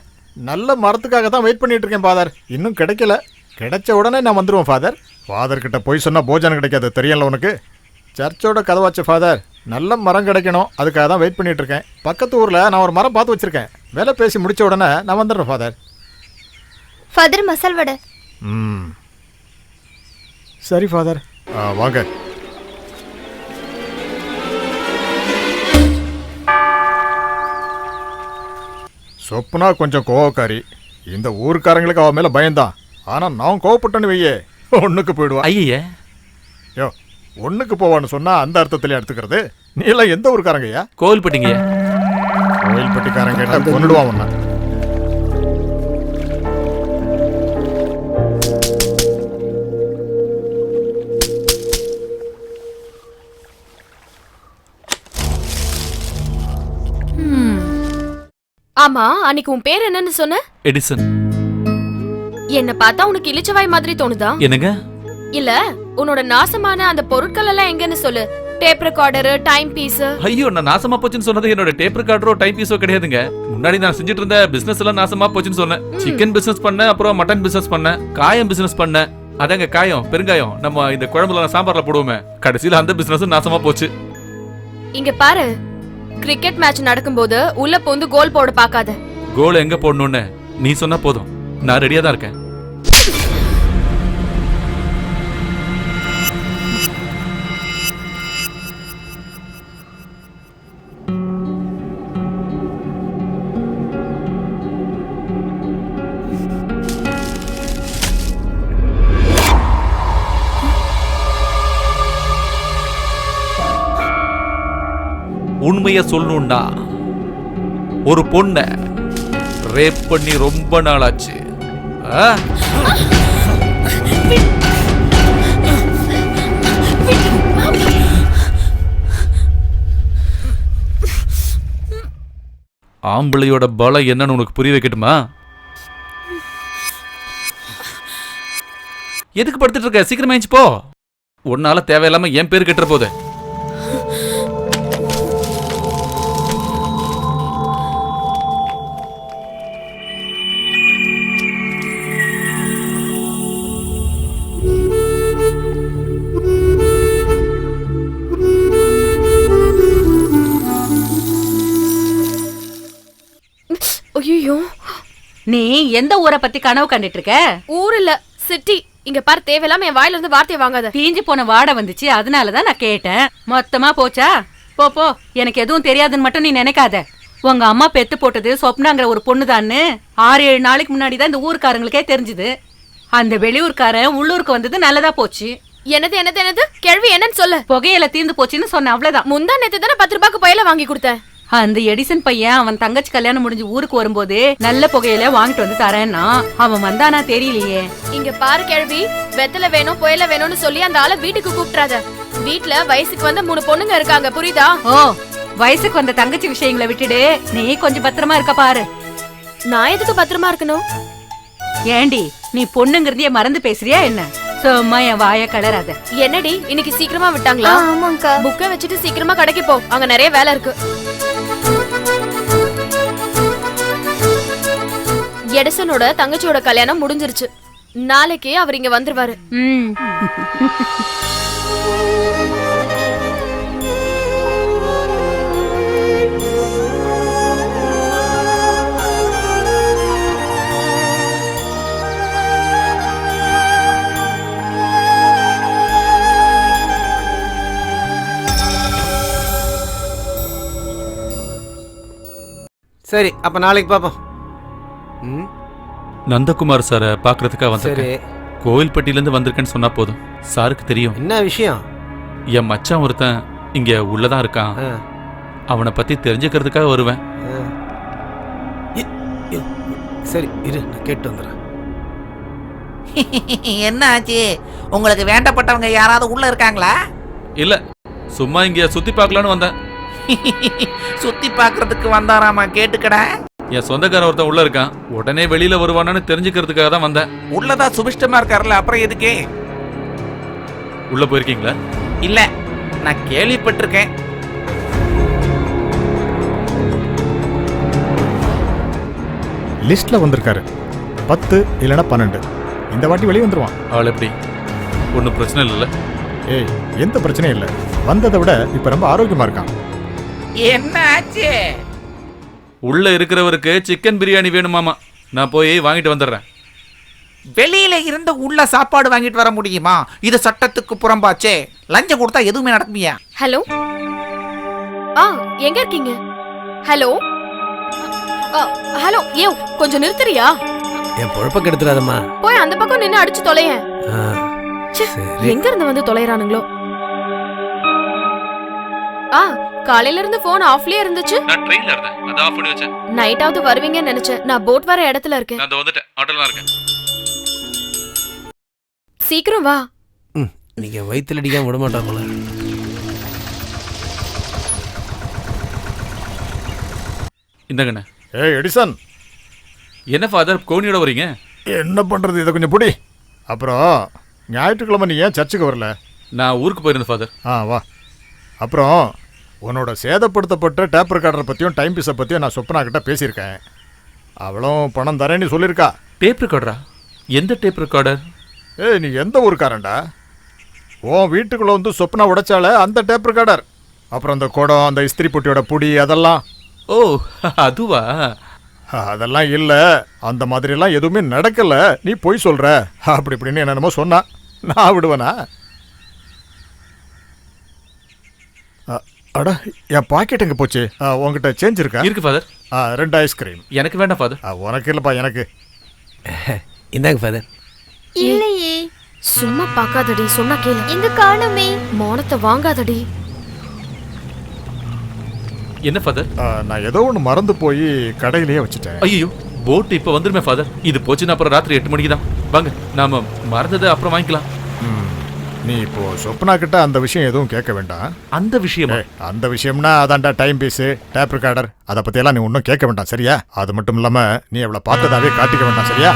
நல்ல மரத்துக்காக தான் வெயிட் பண்ணிட்டு இருக்கேன் ஃபாதர். இன்னும் கிடைக்கல. கிடைச்ச உடனே நான் வந்துடுவேன் ஃபாதர். ஃபாதர் கிட்ட போய் சொன்னா போஜனம் கிடைக்காது, தெரியல உனக்கு. சர்ச்சோட கதவாச்சு ஃபாதர். நல்ல மரம் கிடைக்கணும், அதுக்காக தான் வெயிட் பண்ணிட்டு இருக்கேன். பக்கத்து ஊர்ல நான் ஒரு மரம் பார்த்து வச்சிருக்கேன். வேலை பேசி முடிச்ச உடனே நான் வந்துடுறேன் ஃபாதர். ஃபாதர், மசால் வடை. சரி ஃபாதர், வாங்க. சொப்னா கொஞ்சம் கோவக்காரி. இந்த ஊருக்காரங்களுக்கு அவ மேல பயந்தான். ஆனா நான் கோவப்பட்டேன்னு வையே, ஒண்ணுக்கு போயிடுவா. ஐயே, யோ, ஒண்ணுக்கு போவான்னு சொன்னா அந்த அர்த்தத்திலே எடுத்துக்கிறது. நீ எல்லாம் எந்த ஊருக்காரங்கய்யா? கோவில்பட்டிங்க. கோயில்பட்டிக்காரன் கேட்டா கொன்னுடுவான் உன்ன. ஆமா, அன்னைக்கு உன் பேர் என்னன்னு சொன்ன? எடிசன். என்ன பார்த்தா உனக்கு இளிச்சவாய் மாதிரி தோணுதா? என்னங்க? இல்ல, உன்னோட நாசமான அந்த பொருட்கள் எல்லாம் எங்கன்னு சொல்லு. Tape recorder, time piece. ஐயோ, நான் நாசமா போச்சுன்னு சொன்னது என்னோட டேப் ரெக்கார்டரோ டைம் பீஸோ கிடையாதுங்க. முன்னாடி நான் செஞ்சுட்டு இருந்த பிசினஸ் எல்லாம் நாசமா போச்சுன்னு சொன்னேன். சிக்கன் பிசினஸ் பண்ண, அப்புறம் மட்டன் பிசினஸ் பண்ண, காயம் பிசினஸ் பண்ண. அதாங்க காயம், பெருங்காயம், நம்ம இந்த குழம்புல சாம்பார்ல போடுவோமே. கடைசியில அந்த பிசினஸ் நாசமா போச்சு. இங்க பாரு, கிரிக்கெட் மேட்ச் நடக்கும்போது உள்ள போந்து கோல் போட பாக்காத. கோல் எங்க போடணும்னு நீ சொன்னா போதும், நான் ரெடியா தான் இருக்கேன். உண்மைய சொல்லணும்னா ஒரு பொண்ண ரேப் பண்ணி ரொம்ப நாளாச்சு. ஆம்பளையோட பலம் என்னன்னு உனக்கு புரிய வைக்கட்டுமா? எதுக்கு படுத்துட்டு இருக்க? சீக்கிரமா எழுந்து போ. உன்னால தேவையில்லாம என் பேரு கெட்டுற போது. நீ எந்த ஊரை பத்தி கனவு கண்டுட்டு இருக்க? ஊர் இல்ல, சிட்டி. இங்க பாரு, தேவையில்லாம என் வாயில இருந்து வார்த்தையை வாங்காத. தீஞ்சு போன வாடை வந்துச்சு, அதனாலதான் நான் கேட்டேன். மொத்தமா போச்சா? போ போ, எனக்கு எதுவும் தெரியாதுன்னு மட்டும் நீ நினைக்காத. உங்க அம்மா பெத்து போட்டது சொப்னாங்கிற ஒரு பொண்ணுதான்னு 6-7 நாளைக்கு முன்னாடி தான் இந்த ஊருக்காரங்களுக்கே தெரிஞ்சுது. அந்த வெளியூர்காரன் உள்ளூருக்கு வந்தது நல்லதா போச்சு. என்னது என்னது என்னது? கேள்வி என்னன்னு சொல்ல. புகையில தீந்து போச்சுன்னு சொன்ன, அவ்வளவுதான். முந்தா நேத்து தானே 10 ரூபாய்க்கு புயல வாங்கி கொடுத்தேன். அந்த எடிசன் பையன் அவன் தங்கச்சி கல்யாணம் முடிஞ்சு ஊருக்கு வரும்போது நல்ல புகையில வாங்கிட்டு வந்து தரேன்னா அவன் வந்தானா தெரியலையே. இங்க பாரு கேள்வி, வெத்தல வேணும் புயல வேணும்னு சொல்லி அந்த ஆளை வீட்டுக்கு கூப்பிட்றாத. வீட்டுல வயசுக்கு வந்த 3 பொண்ணுங்க இருக்காங்க, புரியுதா? ஓ, வயசுக்கு வந்த தங்கச்சி விஷயங்களை விட்டுடு, நீ கொஞ்சம் பத்திரமா இருக்க பாரு. நான் எதுக்கு பத்திரமா இருக்கணும்? ஏண்டி, நீ பொண்ணுங்கிறதையே மறந்து பேசுறியா என்ன? சும்மா என் வாய கலராத. என்னடி இன்னைக்கு சீக்கிரமா விட்டாங்களா? ஆமாங்கா. புக்கை வச்சுட்டு சீக்கிரமா கடைக்கு போ, அங்க நிறைய வேலை இருக்கு. எடிசனோட தங்கச்சியோட கல்யாணம் முடிஞ்சிருச்சு. நாளைக்கு அவர் இங்க வந்துருவாரு. சரி, அப்ப நாளைக்கு பாப்போம். ம், நந்தகுமார் சாரை பார்க்கறதுக்காக சரி. வந்திருக்கேன். கோவில்பட்டியிலேருந்து வந்திருக்கேன்னு சொன்னா போதும், சாருக்கு தெரியும். என்ன விஷயம்? என் மச்சான் ஒருத்தன் இங்க உள்ளதான் இருக்கான். ஆ, அவனை பத்தி தெரிஞ்சுக்கிறதுக்காக வருவேன். ஆ. சரி இரு, நான் கேட்டு வந்துடுறேன். என்ன ஆச்சு? உங்களுக்கு வேண்டப்பட்டவங்க யாராவது உள்ள இருக்காங்களா? இல்ல, சும்மா இங்க சுத்தி பார்க்கலான்னு வந்தேன். சுத்தி பாக்குறதுக்கு வந்தாராமா, கேட்டுக்கடா. என் சொந்தக்காரன் ஒருத்தன் உள்ள இருக்கான், உடனே வெளியில வருவானான்னு தெரிஞ்சுக்கிறதுக்காக தான் வந்தேன். உள்ளதான் சுபிஷ்டமா இருக்காருல்ல, அப்புறம் எதுக்கே? உள்ள போயிருக்கீங்களா? இல்ல, நான் கேள்விப்பட்டிருக்கேன். லிஸ்ட்ல வந்திருக்காரு 10 இல்லைன்னா 12. இந்த வாட்டி வெளியே வந்துருவான். அவள் எப்படி? ஒன்றும் பிரச்சனை இல்லைல்ல? ஏய், எந்த பிரச்சனையும் இல்லை. வந்ததை விட இப்ப ரொம்ப ஆரோக்கியமா இருக்கான். என்ன ஆச்சு? உள்ள இருக்கிறவருக்கு சிக்கன் பிரியாணி வேணுமாமா. நான் போய் வாங்கிட்டு வந்துடுறேன். வெளியில இருந்து உள்ள சாப்பாடு வாங்கிட்டு வர முடியுமா? இது சட்டத்துக்கு புறம்பாச்சே. லஞ்சம் கொடுத்தா எதுவுமே நடக்குமியா? ஹலோ, எங்க இருக்கீங்க? ஹலோ ஹலோ, ஏ கொஞ்சம் நிறுத்துறியா? என் பொழப்ப கெடுத்துறாதம்மா. போய் அந்த பக்கம் நின்னு அடிச்சு தொலையேன். ஆ, ச்சே, சரி. எங்க இருந்து வந்து தொலைறானுங்களோ? காலையில இருந்து போன் ஆஃப்லயே இருந்துச்சு. நான் ட்ரெயின்ல இருந்தேன், அத ஆஃப் பண்ணி வச்சேன். நைட்டாவது வருவீங்கன்னு நினைச்சேன். நான் போட் வர இடத்துல இருக்கேன். நான் வந்துட்டேன், ஆட்டோல இருக்கேன். சீக்கிரம் வா. ம், நீங்க வயித்துல அடிக்காம விட மாட்டாங்களா? இந்தங்கண்ணே. ஏய் எடிசன், என்ன ஃபாதர் கோனியோட வரீங்க? என்ன பண்றது, இதை கொஞ்சம் பிடி. அப்புறம் ஞாயிற்றுக்கிழமை நீ ஏன் சர்ச்சுக்கு வரல? நான் ஊருக்கு போயிருந்தேன் ஃபாதர். வா. அப்புறம் உன்னோட சேதப்படுத்தப்பட்ட டேப் ரெக்கார்டரை பற்றியும் டைம் பீஸை பற்றியும் நான் சொப்பனா கிட்ட பேசியிருக்கேன். அவளும் பணம் தரேன்னு சொல்லியிருக்கா. டேப் ரெக்கார்டரா? எந்த டேப் ரெக்கார்டர்? ஏய், நீ எந்த ஊருக்காரன்டா? உன் வீட்டுக்குள்ளே வந்து சொப்பனா உடைச்சால அந்த டேப் ரெக்கார்டர். அப்புறம் அந்த குடம், அந்த இஸ்திரி பொட்டியோட புடி, அதெல்லாம். ஓ, அதுவா? அதெல்லாம் இல்லை. அந்த மாதிரிலாம் எதுவுமே நடக்கலை. நீ பொய் சொல்கிற அப்படி இப்படின்னு என்னென்னமோ சொன்னா. நான் விடுவேனா? அட, என் பாக்கெட் எங்கே போச்சு? உங்ககிட்ட சேஞ்ச் இருக்கா? இருக்கு ஃபாதர். 2 ஐஸ்கிரீம். எனக்கு வேண்டாம் ஃபாதர். உனக்கு இல்லைப்பா, எனக்கு. இந்தாங்க ஃபாதர். இல்லையே. சும்மா பாக்காதடி, சொன்னா கேளு. எங்க காணுமே? மோனத்தை வாங்காதடி. என்ன ஃபாதர்? நான் ஏதோ ஒன்று மறந்து போய் கடையிலேயே வச்சுட்டேன். ஐயோ, போட் இப்போ வந்துருமே ஃபாதர். இது போச்சுன்னா அப்புறம் ராத்திரி 8 மணிக்கு தான். வாங்க, நாம மறந்ததை அப்புறம் வாங்கிக்கலாம். நீ இப்போ சொப்னா கிட்ட அந்த விஷயம் எதுவும் கேட்க வேண்டாம். அந்த விஷயமா? அந்த விஷயம்னா அதான்டா டைம் பீஸு, டேப் ரெக்கார்டர், அதை பற்றியெல்லாம் நீ ஒன்றும் கேட்க வேண்டாம், சரியா? அது மட்டும் இல்லாமல் நீ அவளை பார்த்ததாவே காட்டிக்க வேண்டாம், சரியா?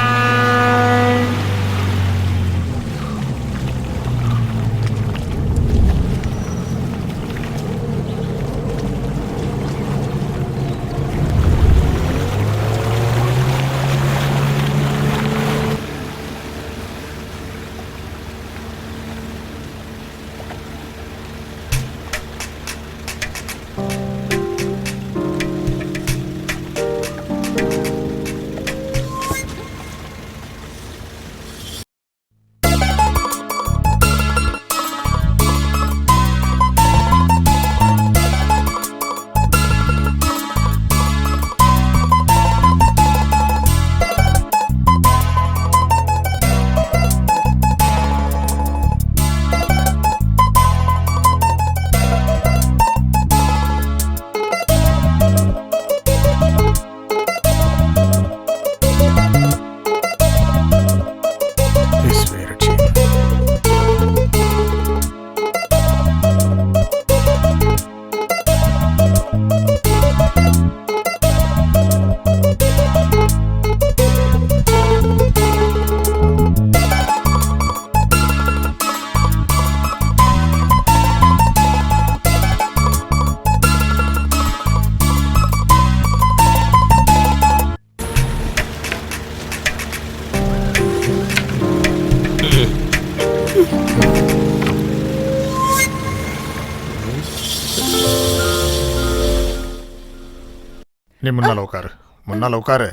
நீ முன்னால உட்காரு, முன்னால உட்காரு.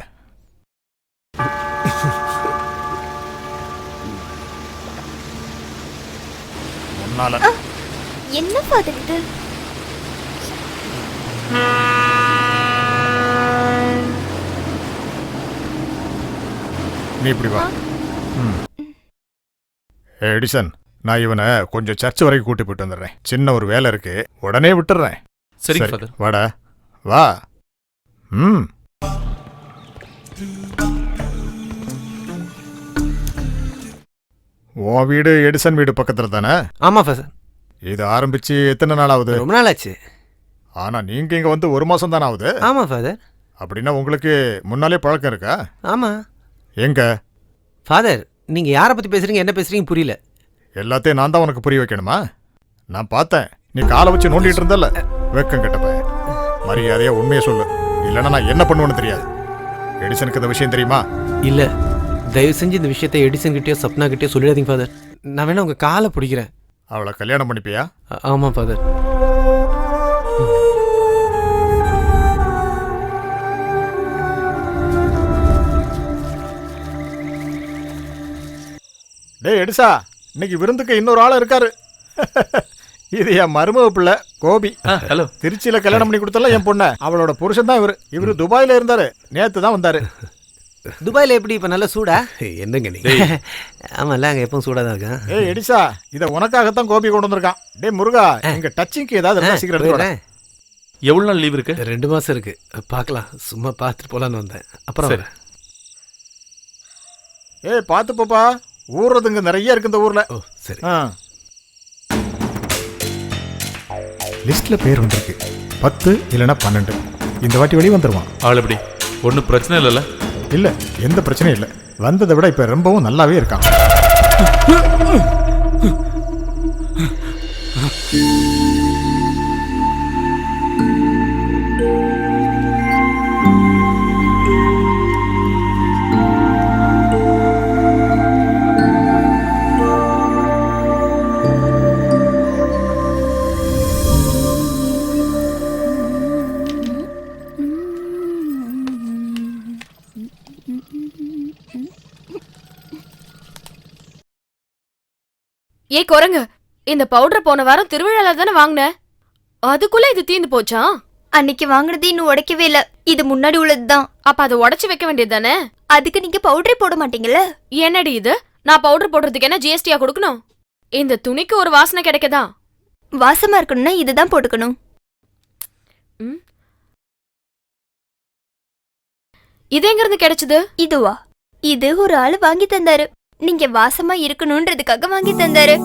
முன்னால. என்ன ஃபாதர் இது? நீ இப்படி வா. எடிசன், நான் இவனை கொஞ்சம் சர்ச் வரைக்கும் கூட்டி போயிட்டு வந்துடுறேன். சின்ன ஒரு வேலை இருக்கு, உடனே விட்டுறேன். சரிங்க ஃபாதர். வாடா, வா. உன் வீடு எடிசன் வீடு பக்கத்துல தானே? ஆமா ஃபாதர். இது ஆரம்பிச்சு எத்தனை நாள் ஆகுது? ரொம்ப நாள் ஆச்சு. ஆனா நீங்க இங்க வந்து 1 மாசம் தானே ஆகுது? ஆமா ஃபாதர். அப்படின்னா உங்களுக்கு முன்னாலே பழக்கம் இருக்கா? ஆமா. எங்க? ஃபாதர், நீங்க யாரை பத்தி பேசுறீங்க, என்ன பேசுறீங்க புரியல. எல்லாத்தையும் நான் தான் உனக்கு புரிய வைக்கணுமா? நான் பார்த்தேன், நீ காலை வச்சு நோண்டிட்டு இருந்தல்ல. வெக்கம் கெட்டப்ப, மரியாதையா உண்மையை சொல்லு, இல்லைன்னா நான் என்ன பண்ணுவேன்னு தெரியாது. எடிசனுக்கு இந்த விஷயம் தெரியுமா? இல்ல, தயவு செஞ்சு இந்த விஷயத்தை எடிசன் கிட்டயோ சப்னா கிட்டயோ சொல்லிடாதீங்க ஃபாதர். நான் வேணா உங்க காலை பிடிக்கிறேன். அவளை கல்யாணம் பண்ணிப்பியா? ஆமா ஃபாதர். டேய் எடிசா, இன்னைக்கு விருந்துக்கு இன்னொரு ஆள் இருக்காரு. இது என் மருமக பிள்ளை கோபி. ஹலோ. திருச்சியில கல்யாணம் பண்ணி கொடுத்தல என் பொண்ண. அவளோட புருஷன் தான் இவரு. இவரு துபாயில இருந்தாரு, நேத்து தான் வந்தாரு. துபாயில எப்படி இப்ப நல்ல சூடா? என்னங்க நீ? ஆமால, அங்க எப்பவும் சூடா தான் இருக்கா. ஏய் எடிசா, இத உனக்காகத்தான் கோபி கொண்டு வந்திருக்கான். டேய் முருகா, இங்க டச்சிங்க்கு ஏதாவது சீக்கிரம் எடுத்து வா. எவ்வளவு நாள் லீவ் இருக்கு? 2 மாசம் இருக்கு. பார்க்கலாம், சும்மா பார்த்துட்டு போலான்னு வந்தேன். அப்புறம் சரி. ஏய் பார்த்து போப்பா, ஊர்றதுங்க நிறைய இருக்கு இந்த ஊர்ல. ஓ சரி. லிஸ்ட்ல பேர் வந்திருக்கு 10 இல்லைன்னா 12. இந்த வாட்டி வெளியே வந்துருவான். ஆள் எப்படி? ஒன்றும் பிரச்சனை இல்லைல்ல? இல்ல, எந்த பிரச்சனையும் இல்லை. வந்ததை விட இப்ப ரொம்பவும் நல்லாவே இருக்கான். ஏ குரங்கு, இந்த பவுடர் போன வாரம் திருவிழால தானே வாங்கின, அதுக்குள்ள இது தீந்து போச்சா? அன்னைக்கு வாங்குனது இன்னும் உடைக்கவே இல்ல. இது முன்னாடி உள்ளதுதான். அப்ப அதை உடைச்சு வைக்க வேண்டியது தானே? அதுக்கு நீங்க பவுடரே போட மாட்டீங்கல்ல? என்னடி இது? நான் பவுடர் போடுறதுக்கு என்ன ஜிஎஸ்டியா கொடுக்கணும்? இந்த துணிக்கு ஒரு வாசனை கிடைக்கதா? வாசமா இருக்கணும்னா இதுதான் போட்டுக்கணும். இது எங்க இருந்து கிடைச்சது? இதுவா? இது ஒரு ஆளு வாங்கி தந்தாரு. நீங்க வாசமா இருக்கணும்ன்றதுக்காக வாங்கி தந்தாரு.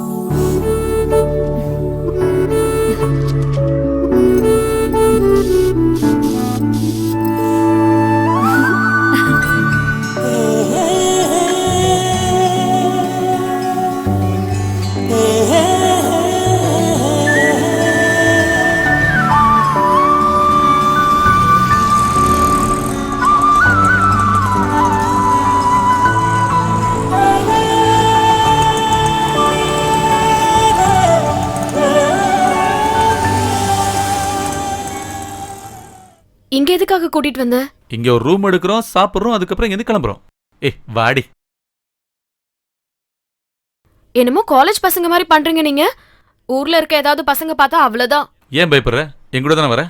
இங்க எதுக்காக கூட்டிட்டு வந்த? இங்க ஒரு ரூம் எடுக்கிறோம், சாப்பிடுறோம், அதுக்கப்புறம் எது கிளம்புறோம். ஏய் வாடி. என்னமோ காலேஜ் பசங்க மாதிரி பண்றீங்க நீங்க. ஊர்ல இருக்க ஏதாவது பசங்க பார்த்தா அவ்வளவுதான். ஏன் பயப்படுற? எங்கூட தானே வர.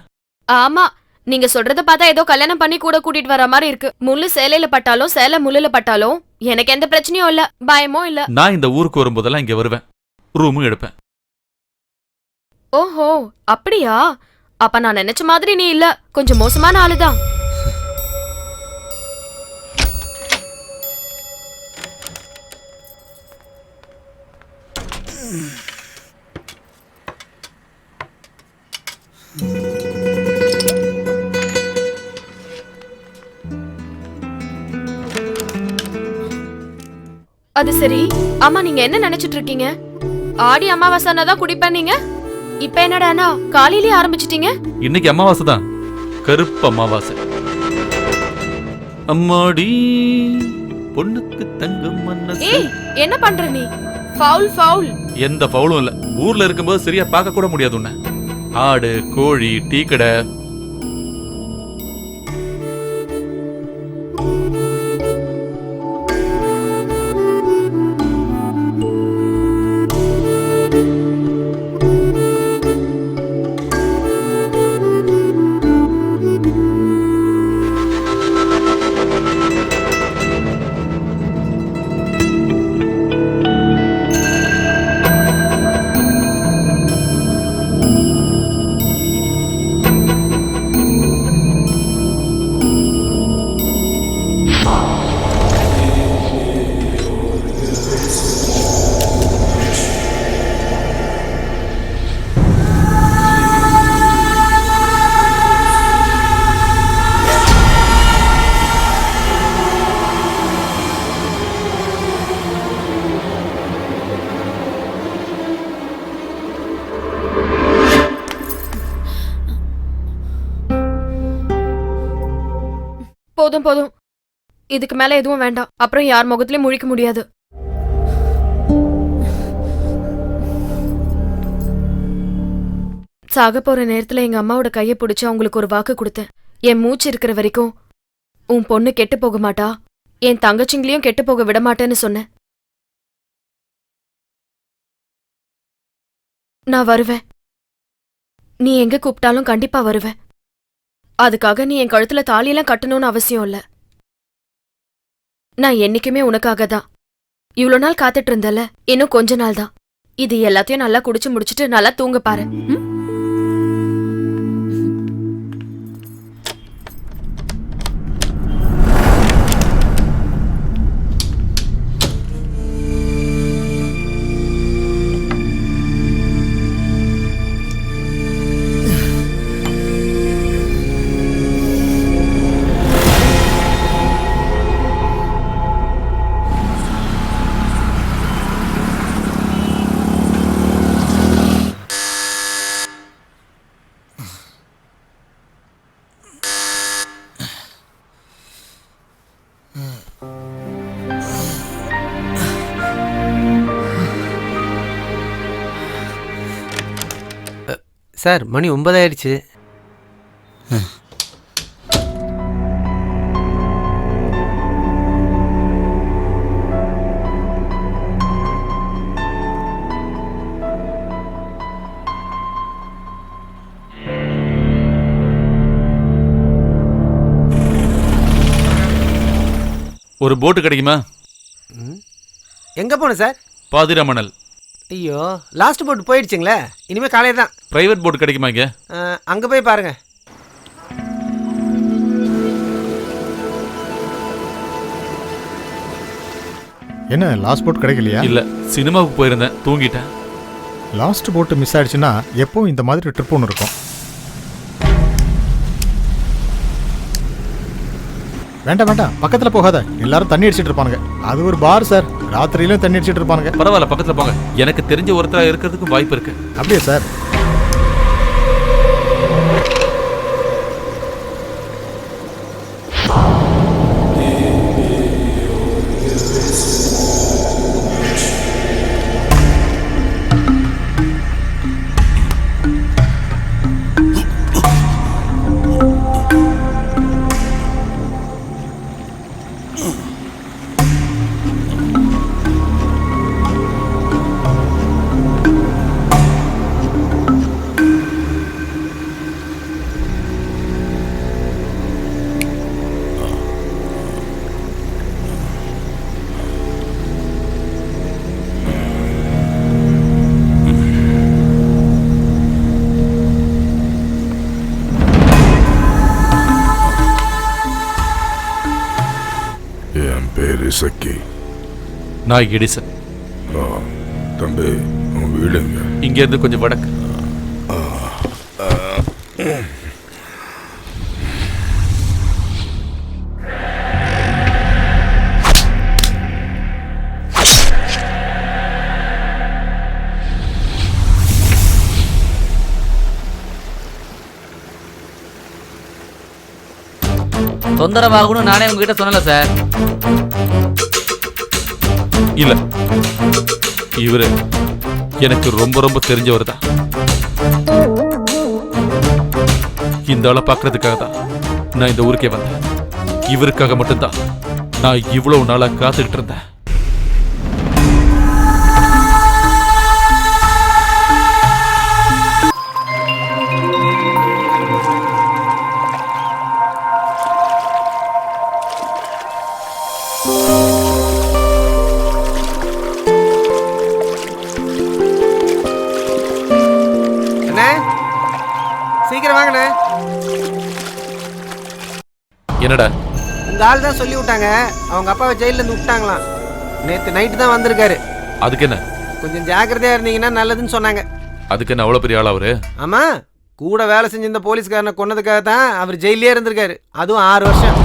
ஆமா, நீங்க சொல்றத பார்த்தா ஏதோ கல்யாணம் பண்ணி கூட கூட்டிட்டு வர மாதிரி இருக்கு. முள்ளு சேலையில பட்டாலும் சேலை முள்ளுல பட்டாலும் எனக்கு எந்த பிரச்சனையும் இல்ல, பயமும் இல்ல. நான் இந்த ஊருக்கு வரும்போதெல்லாம் இங்க வருவேன், ரூமும் எடுப்பேன். ஓஹோ அப்படியா? அப்ப நான் நினைச்ச மாதிரி நீ இல்ல, கொஞ்சம் மோசமான ஆளுதான். அது சரி, ஆமா நீங்க என்ன நினைச்சிட்டு இருக்கீங்க? ஆடி அமாவாசைனா தான் குடிப்பேன் நீங்க. இப்ப என்னடானா காலையிலே ஆரம்பிச்சிட்டீங்க? இன்னைக்கு அமாவாசை தான், கருப்பு அமாவாசை. அம்மாடி பொண்ணுக்கு தங்கம் மனசு. ஏய் என்ன பண்ற நீ? Foul foul. எந்த ஃபவுலும் இல்ல. ஊர்ல இருக்கும்போது சரியா பார்க்க கூட முடியாது உன்னை. ஆடு கோழி டீ கடை போதும் போதும், இதுக்கு மேல எதுவும் வேண்டாம். அப்புறம் யார் முகத்திலயும் முழிக்க முடியாது. சாக போற நேரத்துல எங்க அம்மாவோட கையை பிடிச்சு அவங்களுக்கு ஒரு வாக்கு கொடுத்தேன். என் மூச்சு இருக்கிற வரைக்கும் உன் பொண்ணு கெட்டு போக மாட்டா, என் தங்கச்சிங்களையும் கெட்டு போக விட மாட்டேன்னு சொன்னேன். நான் வருவேன். நீ எங்க கூப்பிட்டாலும் கண்டிப்பா வருவேன். அதுக்காக நீ என் கழுத்துல தாலியெல்லாம் கட்டணும்னு அவசியம் இல்ல. நான் என்னைக்குமே உனக்காக தான். இவ்வளவு நாள் காத்துட்டு இருந்தல, இன்னும் கொஞ்ச நாள் தான். இது எல்லாத்தையும் நல்லா குடிச்சு முடிச்சிட்டு நல்லா தூங்க பாரு. ம்? சார் மணி 9 ஆயிடுச்சு. ஒரு போட்டு கிடைக்குமா? எங்க போன சார்? பாதிராமணல். ஐயோ, லாஸ்ட் போட் போயிடுச்சுங்களே. இனிமே காலையில் தான். பிரைவேட் போட்டு கிடைக்குமா இங்க? அங்க போய் பாருங்க. என்ன லாஸ்ட் போட் கிடைக்கலையா? இல்ல, சினிமாவுக்கு போயிருந்தேன், தூங்கிட்டேன். லாஸ்ட் போட்டு மிஸ் ஆயிடுச்சுன்னா எப்போ இந்த மாதிரி ட்ரிப் ஒன்று இருக்கும். வேண்டாம் வேண்டாம், பக்கத்தில் போகாத. எல்லாரும் தண்ணி அடிச்சிட்டு இருப்பானுங்க. அது ஒரு பார் சார், ராத்திரியிலும் தண்ணி அடிச்சிட்டு இருப்பானுங்க. பரவாயில்ல, பக்கத்துல போங்க. எனக்கு தெரிஞ்ச ஒருத்தரா இருக்கிறதுக்கும் வாய்ப்பு இருக்கு. அப்படியே சார்? சக்கி. நான் எடிசன். தம்பி, உன் வீடுங்க? இங்க இருந்து கொஞ்சம் வடக்கு. தொந்தரவாகணும் நானே உங்ககிட்ட சொன்னல சார். இல்ல, இவரு எனக்கு ரொம்ப ரொம்ப தெரிஞ்சவர் தான். இந்த ஆளை பார்க்கறதுக்காக தான் நான் இந்த ஊருக்கே வந்தேன். இவருக்காக மட்டும்தான் நான் இவ்வளவு நாளா காத்துக்கிட்டு இருந்தேன். சீக்கிரம் வாங்கண்ணே. என்னடா? உங்க ஆள் தான் சொல்லி விட்டாங்க, அவங்க அப்பாவை ஜெயில இருந்து விட்டாங்களாம். நேத்து நைட்டு தான் வந்திருக்காரு. அதுக்கு என்ன? கொஞ்சம் ஜாக்கிரதையா இருந்தீங்கன்னா நல்லதுன்னு சொன்னாங்க. அதுக்கு என்ன அவ்வளவு பெரிய ஆள் அவரு? ஆமா, கூட வேலை செஞ்ச இந்த போலீஸ்காரனை கொன்னதுக்காக தான் அவர் ஜெயிலே இருந்திருக்காரு. அதுவும் 6 வருஷம்.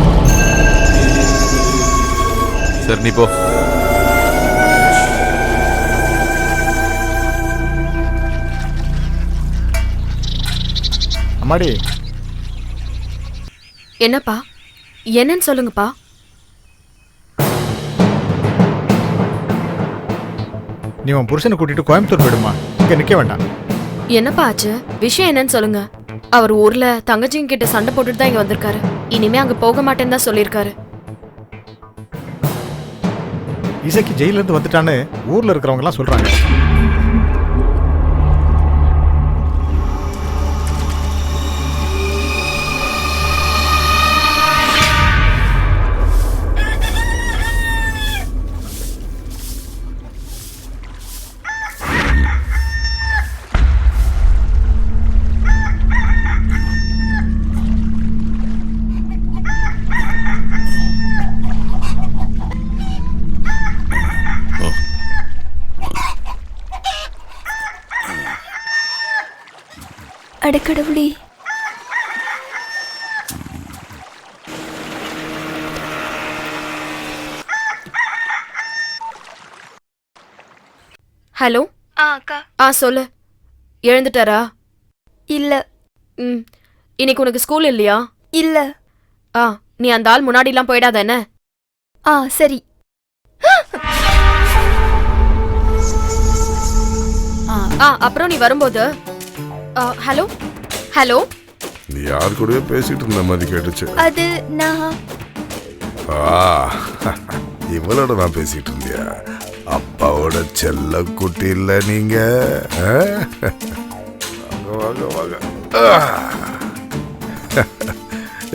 சரி, நீ போ. அம்மாடி, என்னப்பா? என்னன்னு சொல்லுங்கப்பா. நீ உன் புருஷனை கூட்டிட்டு கோயம்புத்தூர் போயிடுமா, இங்க நிக்க வேண்டாம். என்னப்பா ஆச்சு? விஷயம் என்னன்னு சொல்லுங்க. அவர் ஊர்ல தங்கச்சிங்க கிட்ட சண்டை போட்டுட்டு தான் இங்க வந்திருக்காரு. இனிமே அங்க போக மாட்டேன்னு தான் சொல்லியிருக்காரு. இசைக்கு ஜெயில இருந்து வந்துட்டான்னு ஊர்ல இருக்கிறவங்க எல்லாம் சொல்றாங்க. அடக்கடவுளே, ஹலோ. அக்கா. சொல்லு. எழுந்துட்டாரா? இல்ல. இன்னைக்கு உனக்கு ஸ்கூல் இல்லையா? இல்ல. நீ அந்த ஆள் முன்னாடிலாம் போயிடாத என்ன? சரி. அப்புறம் நீ வரும்போது ஹலோ ஹலோ. நீ யார் கூடயோ பேசிட்டு இருந்த மாதிரி கேட்டுச்சு. அது நான் இவளோட நான் பேசிட்டு இருந்தியா? அப்பாவோட செல்ல குட்டி இல்ல நீங்க? வாங்க வாங்க.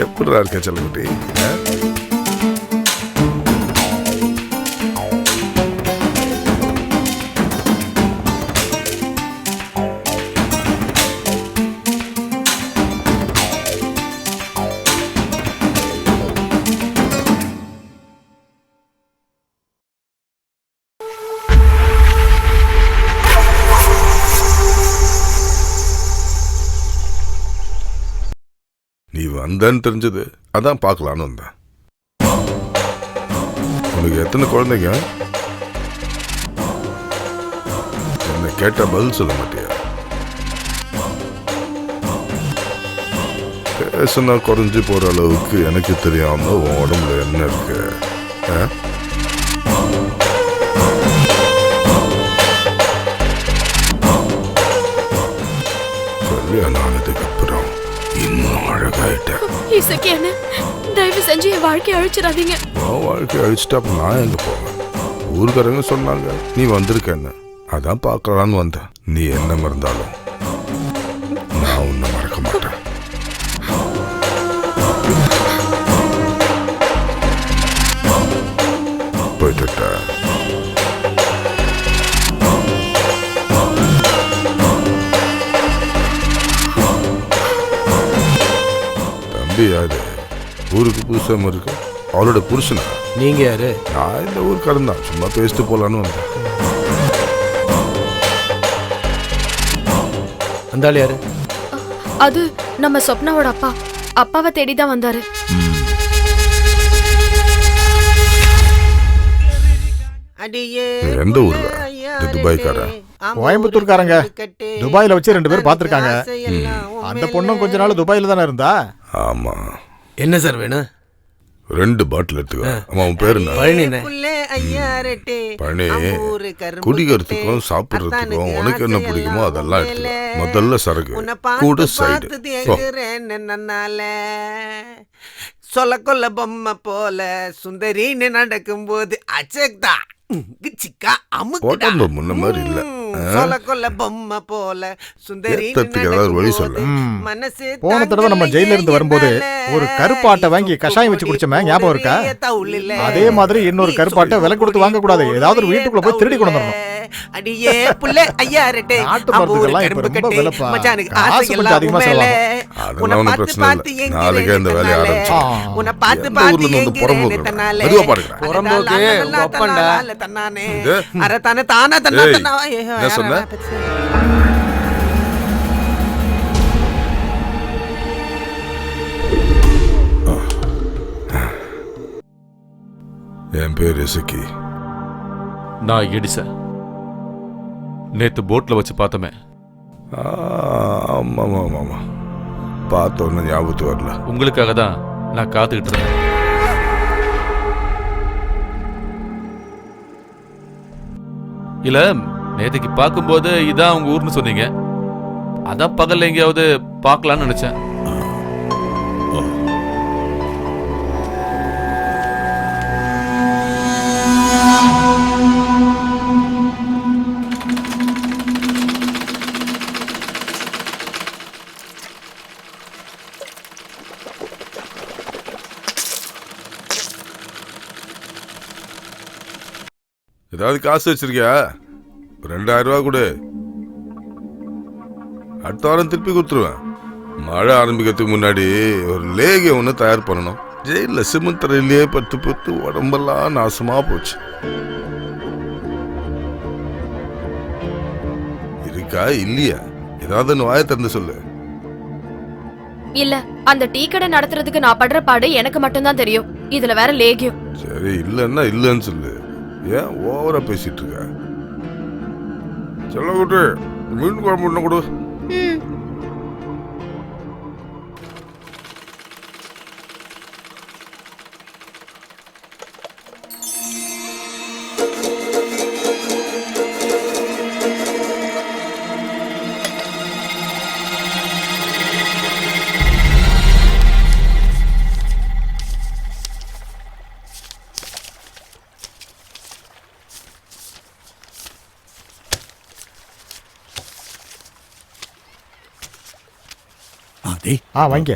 எப்படிடா இருக்க செல்லக்குட்டி? நீ வந்தன்னு தெரிஞ்சது, அதான் பார்க்கலான்னு வந்தேன். உனக்கு எத்தனை குழந்தைங்க? என்ன கேட்ட பதில் சொல்ல மாட்டியா? பேசுனா குறைஞ்சு போற அளவுக்கு எனக்கு தெரியாம உன் உடம்புல என்ன இருக்கு? கல்யாணம் ஆனதுக்கு அப்புறம் இன்னும் அழகாயிட்டேன். இசைக்கு என்ன தயவு செஞ்சு என் வாழ்க்கையை அழிச்சிடாதீங்க. உன் வாழ்க்கையை அழிச்சிட்டா அப்ப நான் எங்க போவேன்? ஊருக்காரங்க சொன்னாங்க நீ வந்திருக்கேன்னு, அதான் பார்க்கலான்னு வந்தேன். நீ என்ன மறந்தாலும் நான் உன்னை மறக்க மாட்டேன். போயிட்டு யாரு ஊருக்கு புதுசா இருக்கு? அவளோட புருஷனா? நீங்க யாரு? நான் இந்த ஊருக்காரன் தான், சும்மா பேசிட்டு போலான்னு வந்தேன். அந்த ஆள் யாரு? அது நம்ம சொப்னாவோட அப்பா. அப்பாவை தேடிதான் வந்தாரு. எந்த ஊர்ல? துபாய்க்கார? கோயம்புத்தூர்காரங்க. துபாயில வச்சு 2 பேர் பாத்துருக்காங்க. அந்த பொண்ணும் கொஞ்ச நாள் துபாயில தானே இருந்தா. ஆமா. என்ன சார் வேணும்? 2 பாட்டில் எடுத்துக்க. ஆமா, உன் பேரு என்ன? பழனி. குடிக்கிறதுக்கும் சாப்பிடுறதுக்கும் உனக்கு என்ன பிடிக்குமோ அதெல்லாம் எடுத்துக்க. முதல்ல சரக்கு, கூட சைடு. சொல்ல கொல்ல பொம்மை போல சுந்தரின்னு நடக்கும் போது அச்சக்தா உடம்பு முன்ன மாதிரி இல்ல. ஏதாவது வழி சொல்ல. போன தடவை நம்ம ஜெயில இருந்து வரும்போது ஒரு கருப்பாட்டை வாங்கி கஷாயம் வச்சு குடிச்சோமே, ஞாபகம் இருக்கா? அதே மாதிரி இன்னொரு கருப்பாட்டை விலை கொடுத்து வாங்க கூடாது. ஏதாவது ஒரு வீட்டுக்குள்ள போய் திருடி கொண்டு வரணும். அடியே புள்ள ஐயா ரெட்டே நாட்டு மருந்துகள்லாம் இப்ப ரொம்ப விலைப்பா. காசு கொஞ்சம் அதிகமா செலவாகும். அதெல்லாம் ஒன்றும் பிரச்சனை இல்லை. நாளைக்கே இந்த வேலையை ஆரம்பிச்சோம். உன்னை பார்த்து எந்த ஊர்ல இருந்து வந்து புறம்போக்கு? மெதுவா பாருங்க. புறம்போக்கு உங்க அப்பன்டா. தன்னானே அரை தானே தானா தன்னா தன்னா. என்ன சொன்ன? என் பேர் இசக்கி. நான் எடிச. நேத்து போட்ல வச்சு பார்த்தமே. ஆமா ஆமா ஆமா, பார்த்த ஒன்னும் ஞாபகத்து வரல. உங்களுக்காக தான் நான் காத்துக்கிட்டு இருந்தேன். இல்ல நேத்துக்கு பார்க்கும்போது இதான் உங்க ஊர்னு சொன்னீங்க, அதான் பகல்ல எங்கேயாவது பார்க்கலாம்னு நினைச்சேன். ஏதாவது காசு வச்சிருக்கியா? 2000 ரூபா கொடு, அடுத்த வாரம் திருப்பி கொடுத்துருவேன். மழை ஆரம்பிக்கிறதுக்கு முன்னாடி ஒரு லேகியம் ஒன்று தயார் பண்ணணும். ஜெயிலில் சிமெண்ட் தரையிலேயே பத்து பத்து உடம்பெல்லாம் நாசமா போச்சு. இருக்கா இல்லையா? ஏதாவது ஒன்று வாயை திறந்து சொல்லு. இல்ல, அந்த டீ கடை நடத்துறதுக்கு நான் படுற பாடு எனக்கு மட்டும்தான் தெரியும். இதுல வேற லேகியம். சரி, இல்லைன்னா இல்லைன்னு சொல்லு. ஏன் ஓவரா பேசிட்டு இருக்க? சொல்ல கூட்டு மீன் குழம்பு ஒன்று கொடு. வாங்க.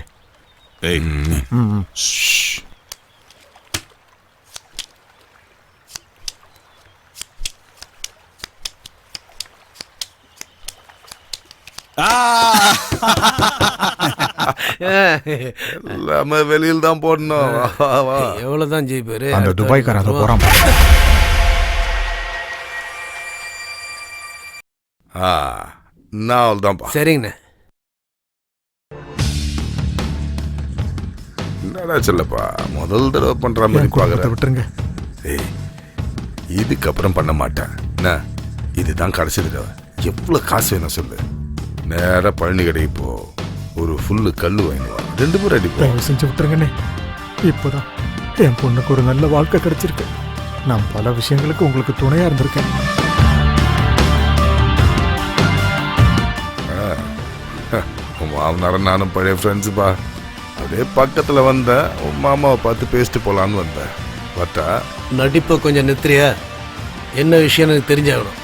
எல்லாமே வெளியில் தான் போடணும். எவ்வளவுதான் ஜெயிப்பாரு? அந்த துபாய்க்காரன் அதை போறான். நான் அவள்தான்ப்பா. சரிங்கண்ணே. என்னடா சொல்லப்பா, முதல் தடவை பண்ற மாதிரி பாக்குற. விட்டுருங்க. ஏய், இதுக்கப்புறம் பண்ண மாட்டேன். என்ன, இதுதான் கடைசி தடவை. எவ்வளவு காசு வேணும் சொல்லு. நேரா பழனி கடைக்கு போ, ஒரு ஃபுல்லு கல்லு வாங்கிடுவா. 2 பேர் அடிப்போம். தயவு செஞ்சு விட்டுருங்கண்ணே. இப்போதான் என் பொண்ணுக்கு ஒரு நல்ல வாழ்க்கை கிடைச்சிருக்கு. நான் பல விஷயங்களுக்கு உங்களுக்கு துணையா இருந்திருக்கேன். மாமனார நானும் பழைய ஃப்ரெண்ட்ஸுப்பா. அப்படியே பக்கத்துல வந்தேன், உன் மாமாவை பார்த்து பேசிட்டு போலான்னு வந்தேன். பார்த்தா நடிப்பை கொஞ்சம் நிறுத்துறியா? என்ன விஷயம்னு எனக்கு தெரிஞ்சாகணும்.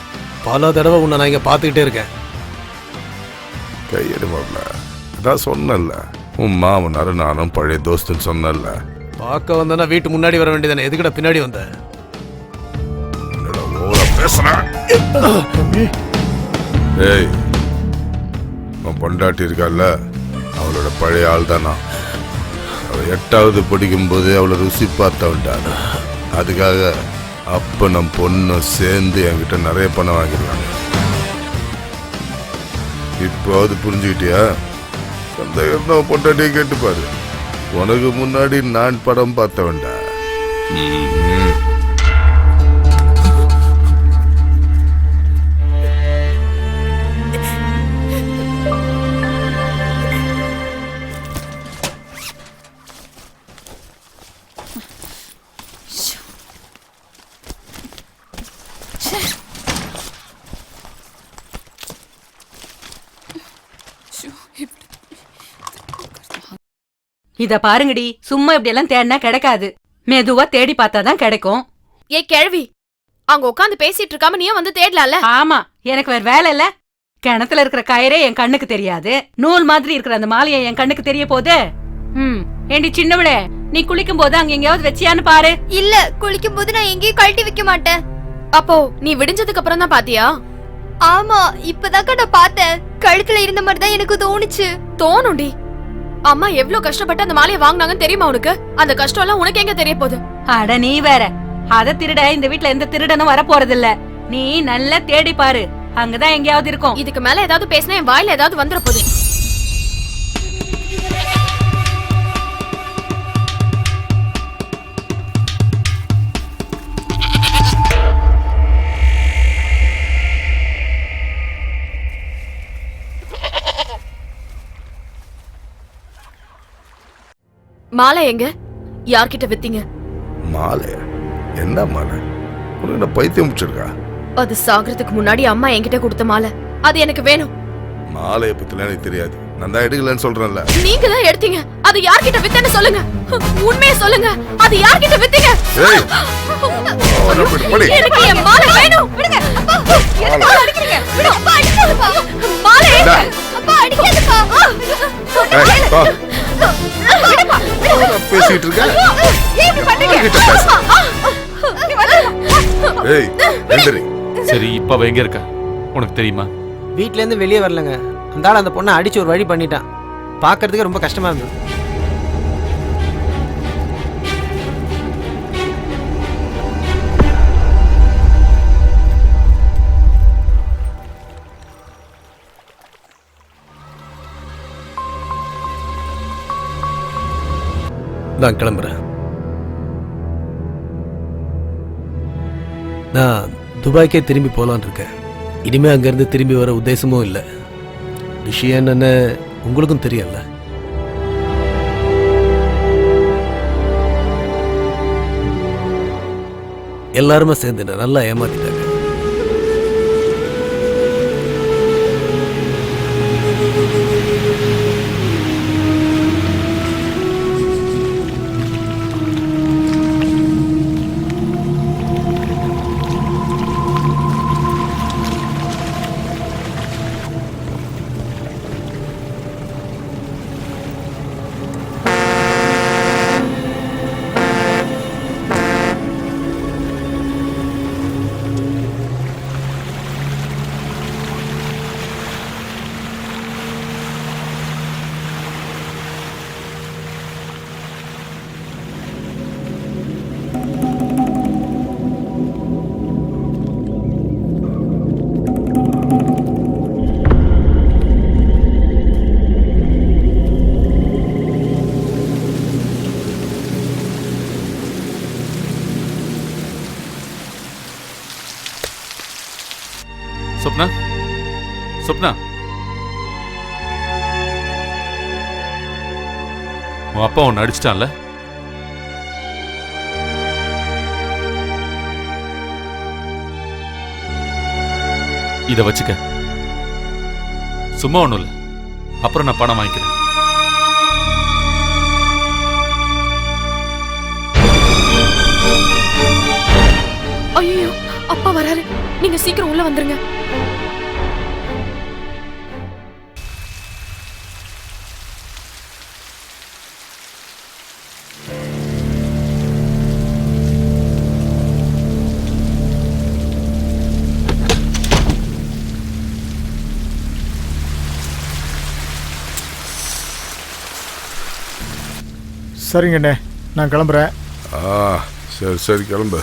பல தடவை உன்னை நான் இங்கே பார்த்துக்கிட்டே இருக்கேன். கையெடுமாப்ல, அதான் சொன்னல, உன் மாமனார நானும் பழைய தோஸ்துன்னு சொன்னல. பார்க்க வந்தனா வீட்டு முன்னாடி வர வேண்டியதானே, எதுக்கிட்ட பின்னாடி வந்த? ஏய், உன் பொண்டாட்டி இருக்கால, அவளோட பழைய ஆள் தானா. அவள் 8வது படிக்கும்போது அவளை ருசி பார்த்தவன்டான. அதுக்காக அப்ப நம் பொண்ணு சேர்ந்து என்கிட்ட நிறைய பணம் வாங்கிடுவாங்க. இப்போ அது புரிஞ்சுக்கிட்டியா? அந்த பொண்டாட்டியை கேட்டுப்பாரு. உனக்கு முன்னாடி நான் படம் பார்த்தவன்டா. இத பாருங்கடி, சும்மா இப்படி எல்லாம் தேடினா கிடைக்காது. மெதுவா தேடி பார்த்தாதான் கிடைக்கும். ஏ கிழவி, அங்க உட்காந்து பேசிட்டு இருக்காம நீயும் வந்து தேடலாம்ல? ஆமா, எனக்கு வேற வேலை இல்ல. கிணத்துல இருக்கிற கயிறே என் கண்ணுக்கு தெரியாது, நூல் மாதிரி இருக்கிற அந்த மாலையை என் கண்ணுக்கு தெரிய போகுது. ஏண்டி சின்னவளே, நீ குளிக்கும் போது அங்க எங்கேயாவது வச்சியான்னு பாரு. இல்ல, குளிக்கும் போது நான் எங்கேயும் கழட்டி வைக்க மாட்டேன். அப்போ நீ விடிஞ்சதுக்கு அப்புறம் தான் பாத்தியா? ஆமா, இப்பதாக்கா நான் பார்த்தேன். கழுத்துல இருந்த மாதிரி தான் எனக்கு தோணுச்சு. தோணுண்டி. அம்மா எவ்வளவு கஷ்டப்பட்டு அந்த மாலையை வாங்கினாங்கன்னு தெரியுமா உனக்கு? அந்த கஷ்டம் எல்லாம் உனக்கு எங்க தெரிய போகுது? அட நீ வேற, அத திருட இந்த வீட்ல எந்த திருடனும் வர போறது இல்ல. நீ நல்லா தேடி பாரு, அங்கதான் எங்கேயாவது இருக்கும். இதுக்கு மேல ஏதாவது பேசினா என் வாயில ஏதாவது வந்துட போகுது. மாலை எங்க? யார்கிட்ட வித்தீங்க? மாலை? என்ன மாலை? உனக்கு என்ன பைத்தியம் முடிச்சிருக்கா? அது சாகிறதுக்கு முன்னாடி அம்மா என்கிட்ட கொடுத்த மாலை, அது எனக்கு வேணும். மாலையை பத்திலாம் எனக்கு தெரியாது, நான் தான் எடுக்கலன்னு சொல்றேன்ல. நீங்க தான் எடுத்தீங்க. அது யார்கிட்ட வித்தேன்னு சொல்லுங்க. உண்மையை சொல்லுங்க. அது யார்கிட்ட வித்தீங்க? ஏய், படி. எனக்கு என் மாலை வேணும். விடுங்க. அப்பா, எதுக்கு மாலை அடிக்கிறீங்க? விடு. அப்பா, அடிக்காதப்பா. மாலை. அப்பா, அடிக்காதப்பா. ஏய், வா. பேசிட்டு இருக்க. ஏன் இப்படி பண்றீங்க? ஏய், எந்திரி. சரி இப்ப அவ எங்க இருக்கா உனக்கு தெரியுமா? வீட்ல இருந்து வெளியே வரலங்க. அந்த ஆள் அந்த பொண்ணை அடிச்சு ஒரு வழி பண்ணிட்டான். பார்க்கறதுக்கு ரொம்ப கஷ்டமா இருந்தது. நான் கிளம்புறேன். நான் துபாய்க்கே திரும்பி போலான் இருக்கேன். இனிமே அங்கிருந்து திரும்பி வர உத்தேசமும் இல்லை. விஷயம் என்னன்னு உங்களுக்கும் தெரியல. எல்லாருமே சேர்ந்து என்ன நல்லா ஏமாத்திட்டாங்க. சொப்னா, சொப்னா, உன் அப்பா உன்னை அடிச்சிட்டான்ல? இத வச்சுக்க. சும்மா ஒண்ணும் இல்ல, அப்புறம் நான் பணம் வாங்கிக்கிறேன். ஐயோ, அப்பா வராரு. நீங்க சீக்கிரம் உள்ள வந்துருங்க. சரிங்கண்ணே, நான் கிளம்புறேன். சரி சரி, கிளம்பு.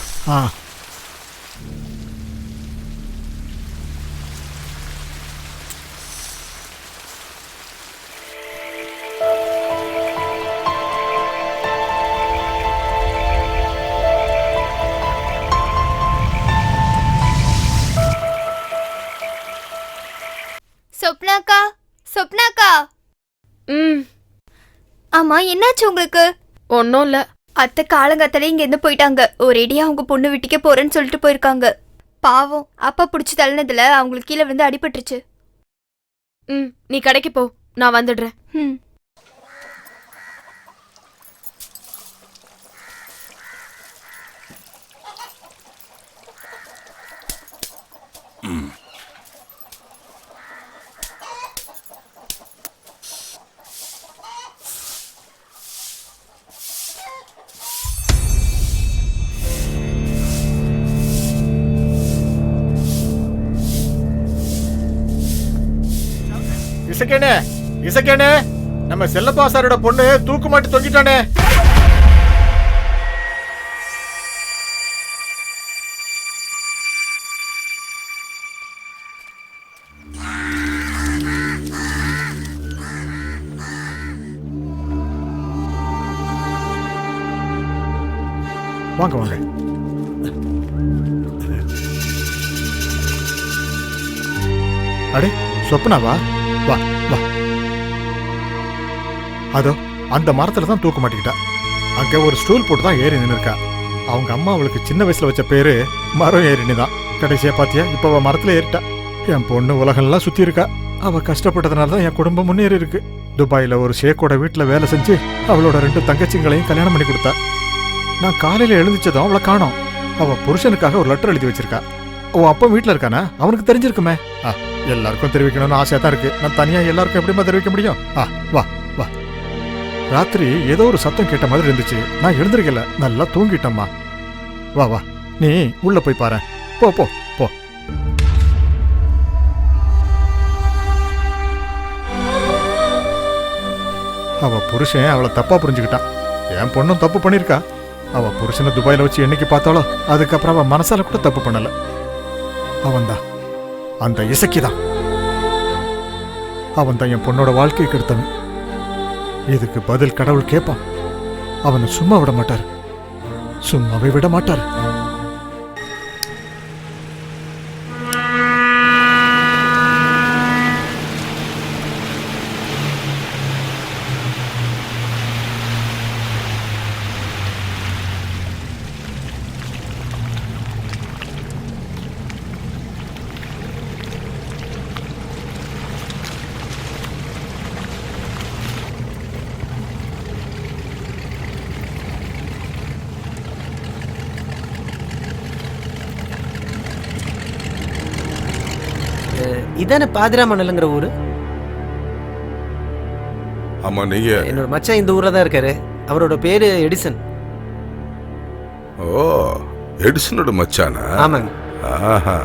சொப்னாக்கா, சொப்னாக்கா. ஆமா, என்னாச்சு உங்களுக்கு? ஒன்னும் இல்ல. அத்தை காலங்காத்தாலே இங்க இருந்து போயிட்டாங்க. ஒரேடியா அவங்க பொண்ணு வீட்டுக்கே போறேன்னு சொல்லிட்டு போயிருக்காங்க. பாவம், அப்பா புடிச்சு தள்ளினதுல அவங்களுக்கு கீழே வந்து அடிபட்டுருச்சு. நீ கடைக்கு போ, நான் வந்துடுறேன். இசக்கேனே, இசக்கேனே, நம்ம செல்லப்பா சாரோட பொண்ணு தூக்கு மாட்டி தொங்கிட்டானே. வாங்க வாங்க. அடே சொப்னாவா? வா வா. அதோ அந்த மரத்துல தான் தூக்க மாட்டிக்கிட்டா. அங்க ஒரு ஸ்டூல் போட்டு தான் ஏறி நின்னுருக்கா. அவங்க அம்மா அவளுக்கு சின்ன வயசுல வச்ச பேரு மரம் ஏறினி தான். கடைசியா பாத்தியா இப்ப அவ மரத்துல ஏறிட்டா. என் பொண்ணு உலகம்லாம் சுத்தி இருக்கா. அவ கஷ்டப்பட்டதுனால தான் என் குடும்பம் முன்னேறி இருக்கு. துபாயில ஒரு ஷேக்கோட வீட்டுல வேலை செஞ்சு அவளோட 2 தங்கச்சிங்களையும் கல்யாணம் பண்ணி கொடுத்தா. நான் காலையில எழுந்திச்சதும் அவளை காணோம். அவ புருஷனுக்காக ஒரு லெட்டர் எழுதி வச்சிருக்கா. அவன் அப்பா வீட்டுல இருக்கானா? அவனுக்கு தெரிஞ்சிருக்குமே. எல்லாருக்கும் தெரிவிக்கணும்னு ஆசையா தான் இருக்கு. நான் தனியா எல்லாருக்கும் எப்படிமா தெரிவிக்க முடியும்? வா வா. ராத்திரி ஏதோ ஒரு சத்தம் கேட்ட மாதிரி இருந்துச்சு. நான் எழுந்திருக்கல, நல்லா தூங்கிட்டம்மா. வா வா, நீ உள்ள போய் பாரு. போ போ போ. அவ புருஷன் அவளை தப்பா புரிஞ்சுக்கிட்டான். என் பொண்ணும் தப்பு பண்ணிருக்கா. அவ புருஷனை துபாயில வச்சு என்னைக்கு பார்த்தாலோ அதுக்கப்புறம் அவ மனசால கூட தப்பு பண்ணல. அவன்தான் அந்த இசக்கிதான். அவன் தான் என் பொண்ணோட வாழ்க்கையை கெடுத்தவன். இதுக்கு பதில் கடவுள் கேட்பான். அவனை சும்மா விட மாட்டார், சும்மாவே விட மாட்டார். இதானே பாதிராமணலுங்கிற ஊரு? ஆமா, நீங்க? என்னோட மச்சான் இந்த ஊர்ல தான் இருக்காரு. அவரோட பேரு எடிசன். ஓ, எடிசனோட மச்சானா? ஆமாங்க. ஆஹா.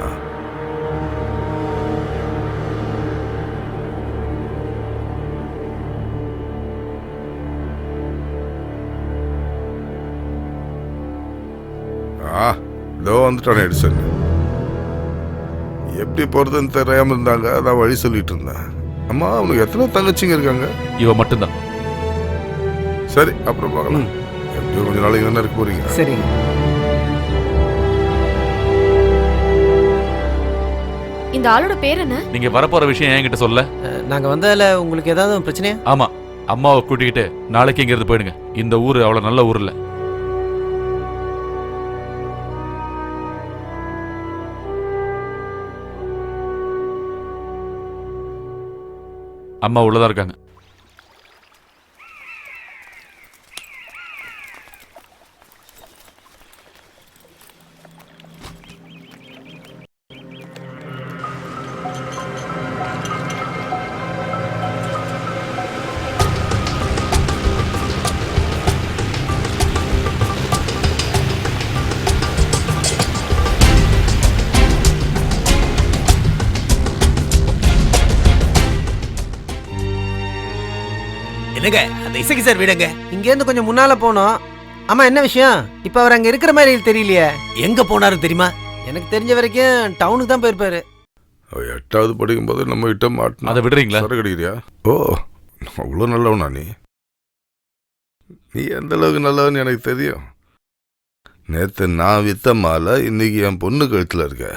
இதோ வந்துட்டானே எடிசன். எப்படி போறதுன்னு தெரியாம இருந்தாங்க, அதான் வழி சொல்லிட்டு இருந்தேன். அம்மா, அவனுக்கு எத்தனை தங்கச்சிங்க இருக்காங்க? இவ மட்டும்தான். சரி, அப்புறம் பார்க்கலாம். எப்படியும் கொஞ்ச நாளைக்கு தானே இருக்க போறீங்க. சரிங்க. இந்த ஆளோட பேர் என்ன? நீங்க வரப்போற விஷயம் என்கிட்ட சொல்ல. நாங்க வந்ததுல உங்களுக்கு ஏதாவது பிரச்சனையா? ஆமா, அம்மாவை கூட்டிக்கிட்டு நாளைக்கு இங்க இருந்து போயிடுங்க. இந்த ஊரு அவ்வளவு நல்ல ஊர் இல்ல. அம்மா உள்ளதா இருக்காங்க. என்னங்க, அந்த இசக்கி சார் வீடுங்க. இங்க இருந்து கொஞ்சம் முன்னால போனோம். ஆமா, என்ன விஷயம்? இப்ப அவர் அங்க இருக்கிற மாதிரி தெரியலையே. எங்க போனாரு தெரியுமா? எனக்கு தெரிஞ்ச வரைக்கும் டவுனுக்கு தான் போயிருப்பாரு. 8வது படிக்கும் போது நம்ம கிட்ட மாட்டோம். அதை விடுறீங்களா? சரக்கு அடிக்கிறியா? ஓ, அவ்வளோ நல்லவனா நீ? நீ எந்த அளவுக்கு நல்லவன்னு எனக்கு தெரியும். நேற்று நான் வித்த மாலை இன்னைக்கு என் பொண்ணு கழுத்தில் இருக்க.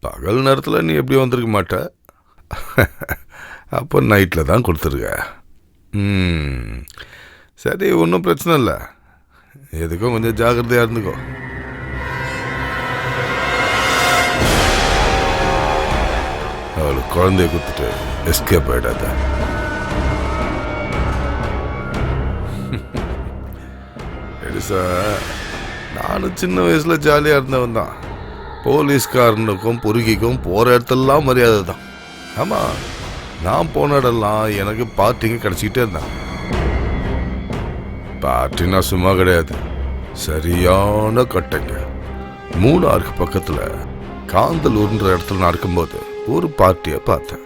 பகல் நேரத்தில் நீ எப்படி வந்திருக்க மாட்ட. அப்போ நைட்டில் தான் கொடுத்துருக்க. சரி, ஒன்றும் பிரச்சனை இல்லை. எதுக்கும் கொஞ்சம் ஜாக்கிரதையாக இருந்துக்கோ. அவளுக்கு குழந்தைய கொடுத்துட்டு எஸ்கேப் ஆயிடாத. எடிசா, நானும் சின்ன வயசுல ஜாலியாக இருந்தவன் தான். போலீஸ்காரனுக்கும் பொறுக்கிக்கும் போகிற இடத்துலலாம் மரியாதை தான். ஆமாம், நான் போன இடம்லாம் எனக்கு பார்ட்டிங்க கிடச்சிக்கிட்டே இருந்தான். பார்ட்டினா சும்மா கிடையாது, சரியான கட்டைங்க. மூணாருக்கு பக்கத்தில் காந்தலூர்ன்ற இடத்துல நான் இருக்கும்போது ஒரு பார்ட்டியை பார்த்தேன்.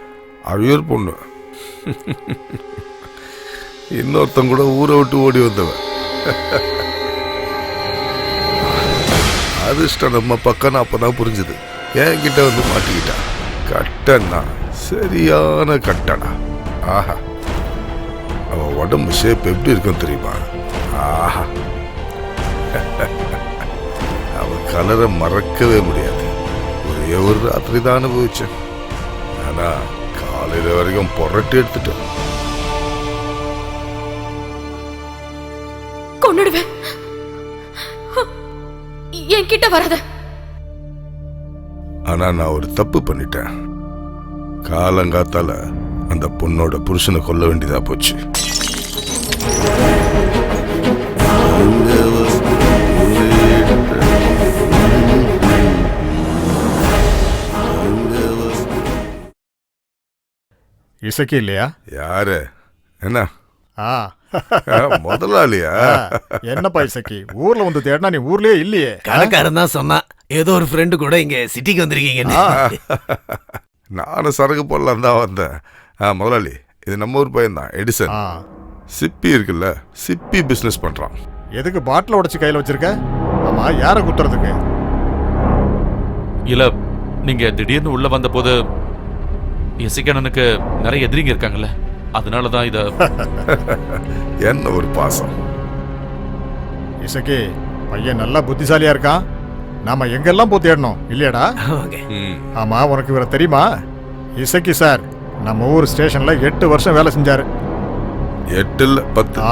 அழியூர் பொண்ணு. இன்னொருத்தன் கூட ஊரை விட்டு ஓடி வந்தவன். அதிர்ஷ்டம் நம்ம பக்கம் அப்பதான் புரிஞ்சுது. என்கிட்ட வந்து மாட்டிக்கிட்டான். கட்டன்னா சரியான கட்டணா. ஆஹா, அவ உடம்பு ஷேப் எப்படி இருக்கும் தெரியுமா? ஆஹா, அவ கலரை மறக்கவே முடியாது. ஒரே ஒரு ராத்திரி தான் அனுபவிச்சேன். ஆனா காலையில வரைக்கும் புரட்டி எடுத்துட்டேன். கொன்னுடுவேன். என்கிட்ட வராத. ஆனா நான் ஒரு தப்பு பண்ணிட்டேன். காலங்காத்தால அந்த பொண்ணோட புருஷனை கொல்ல வேண்டியதா போச்சு. இசக்கி இல்லையா? யாரு? என்ன ஆ முதலாளியா? என்னப்பா இசக்கி, ஊர்ல வந்து தேடினா நீ ஊர்லயே இல்லையே. கணக்காரன் தான் சொன்னான், ஏதோ ஒரு ஃப்ரெண்டு கூட இங்க சிட்டிக்கு வந்திருக்கீங்கன்னு. நானும் சரக்கு போடலாம் தான் வந்தேன். முதலாளி, இது நம்ம ஊர் பையன் தான், எடிசன். சிப்பி இருக்குல்ல, சிப்பி பிசினஸ் பண்றான். எதுக்கு பாட்டில் உடைச்சு கையில வச்சிருக்க? ஆமா, யார குத்துறதுக்கு? இல்ல, நீங்க திடீர்னு உள்ள வந்த போது இசைக்கண்ணனுக்கு நிறைய எதிரிங்க இருக்காங்கல்ல, அதனாலதான் இத. என்ன ஒரு பாசம். இசக்கி, பையன் நல்லா புத்திசாலியா இருக்கான். நாம எங்கெல்லாம் போய் தேடணும் இல்லையாடா? ஆமா, உனக்கு இவரை தெரியுமா? இசக்கி சார் நம்ம ஊர் ஸ்டேஷன்ல 8 வருஷம் வேலை செஞ்சாரு. 8 இல்ல 10.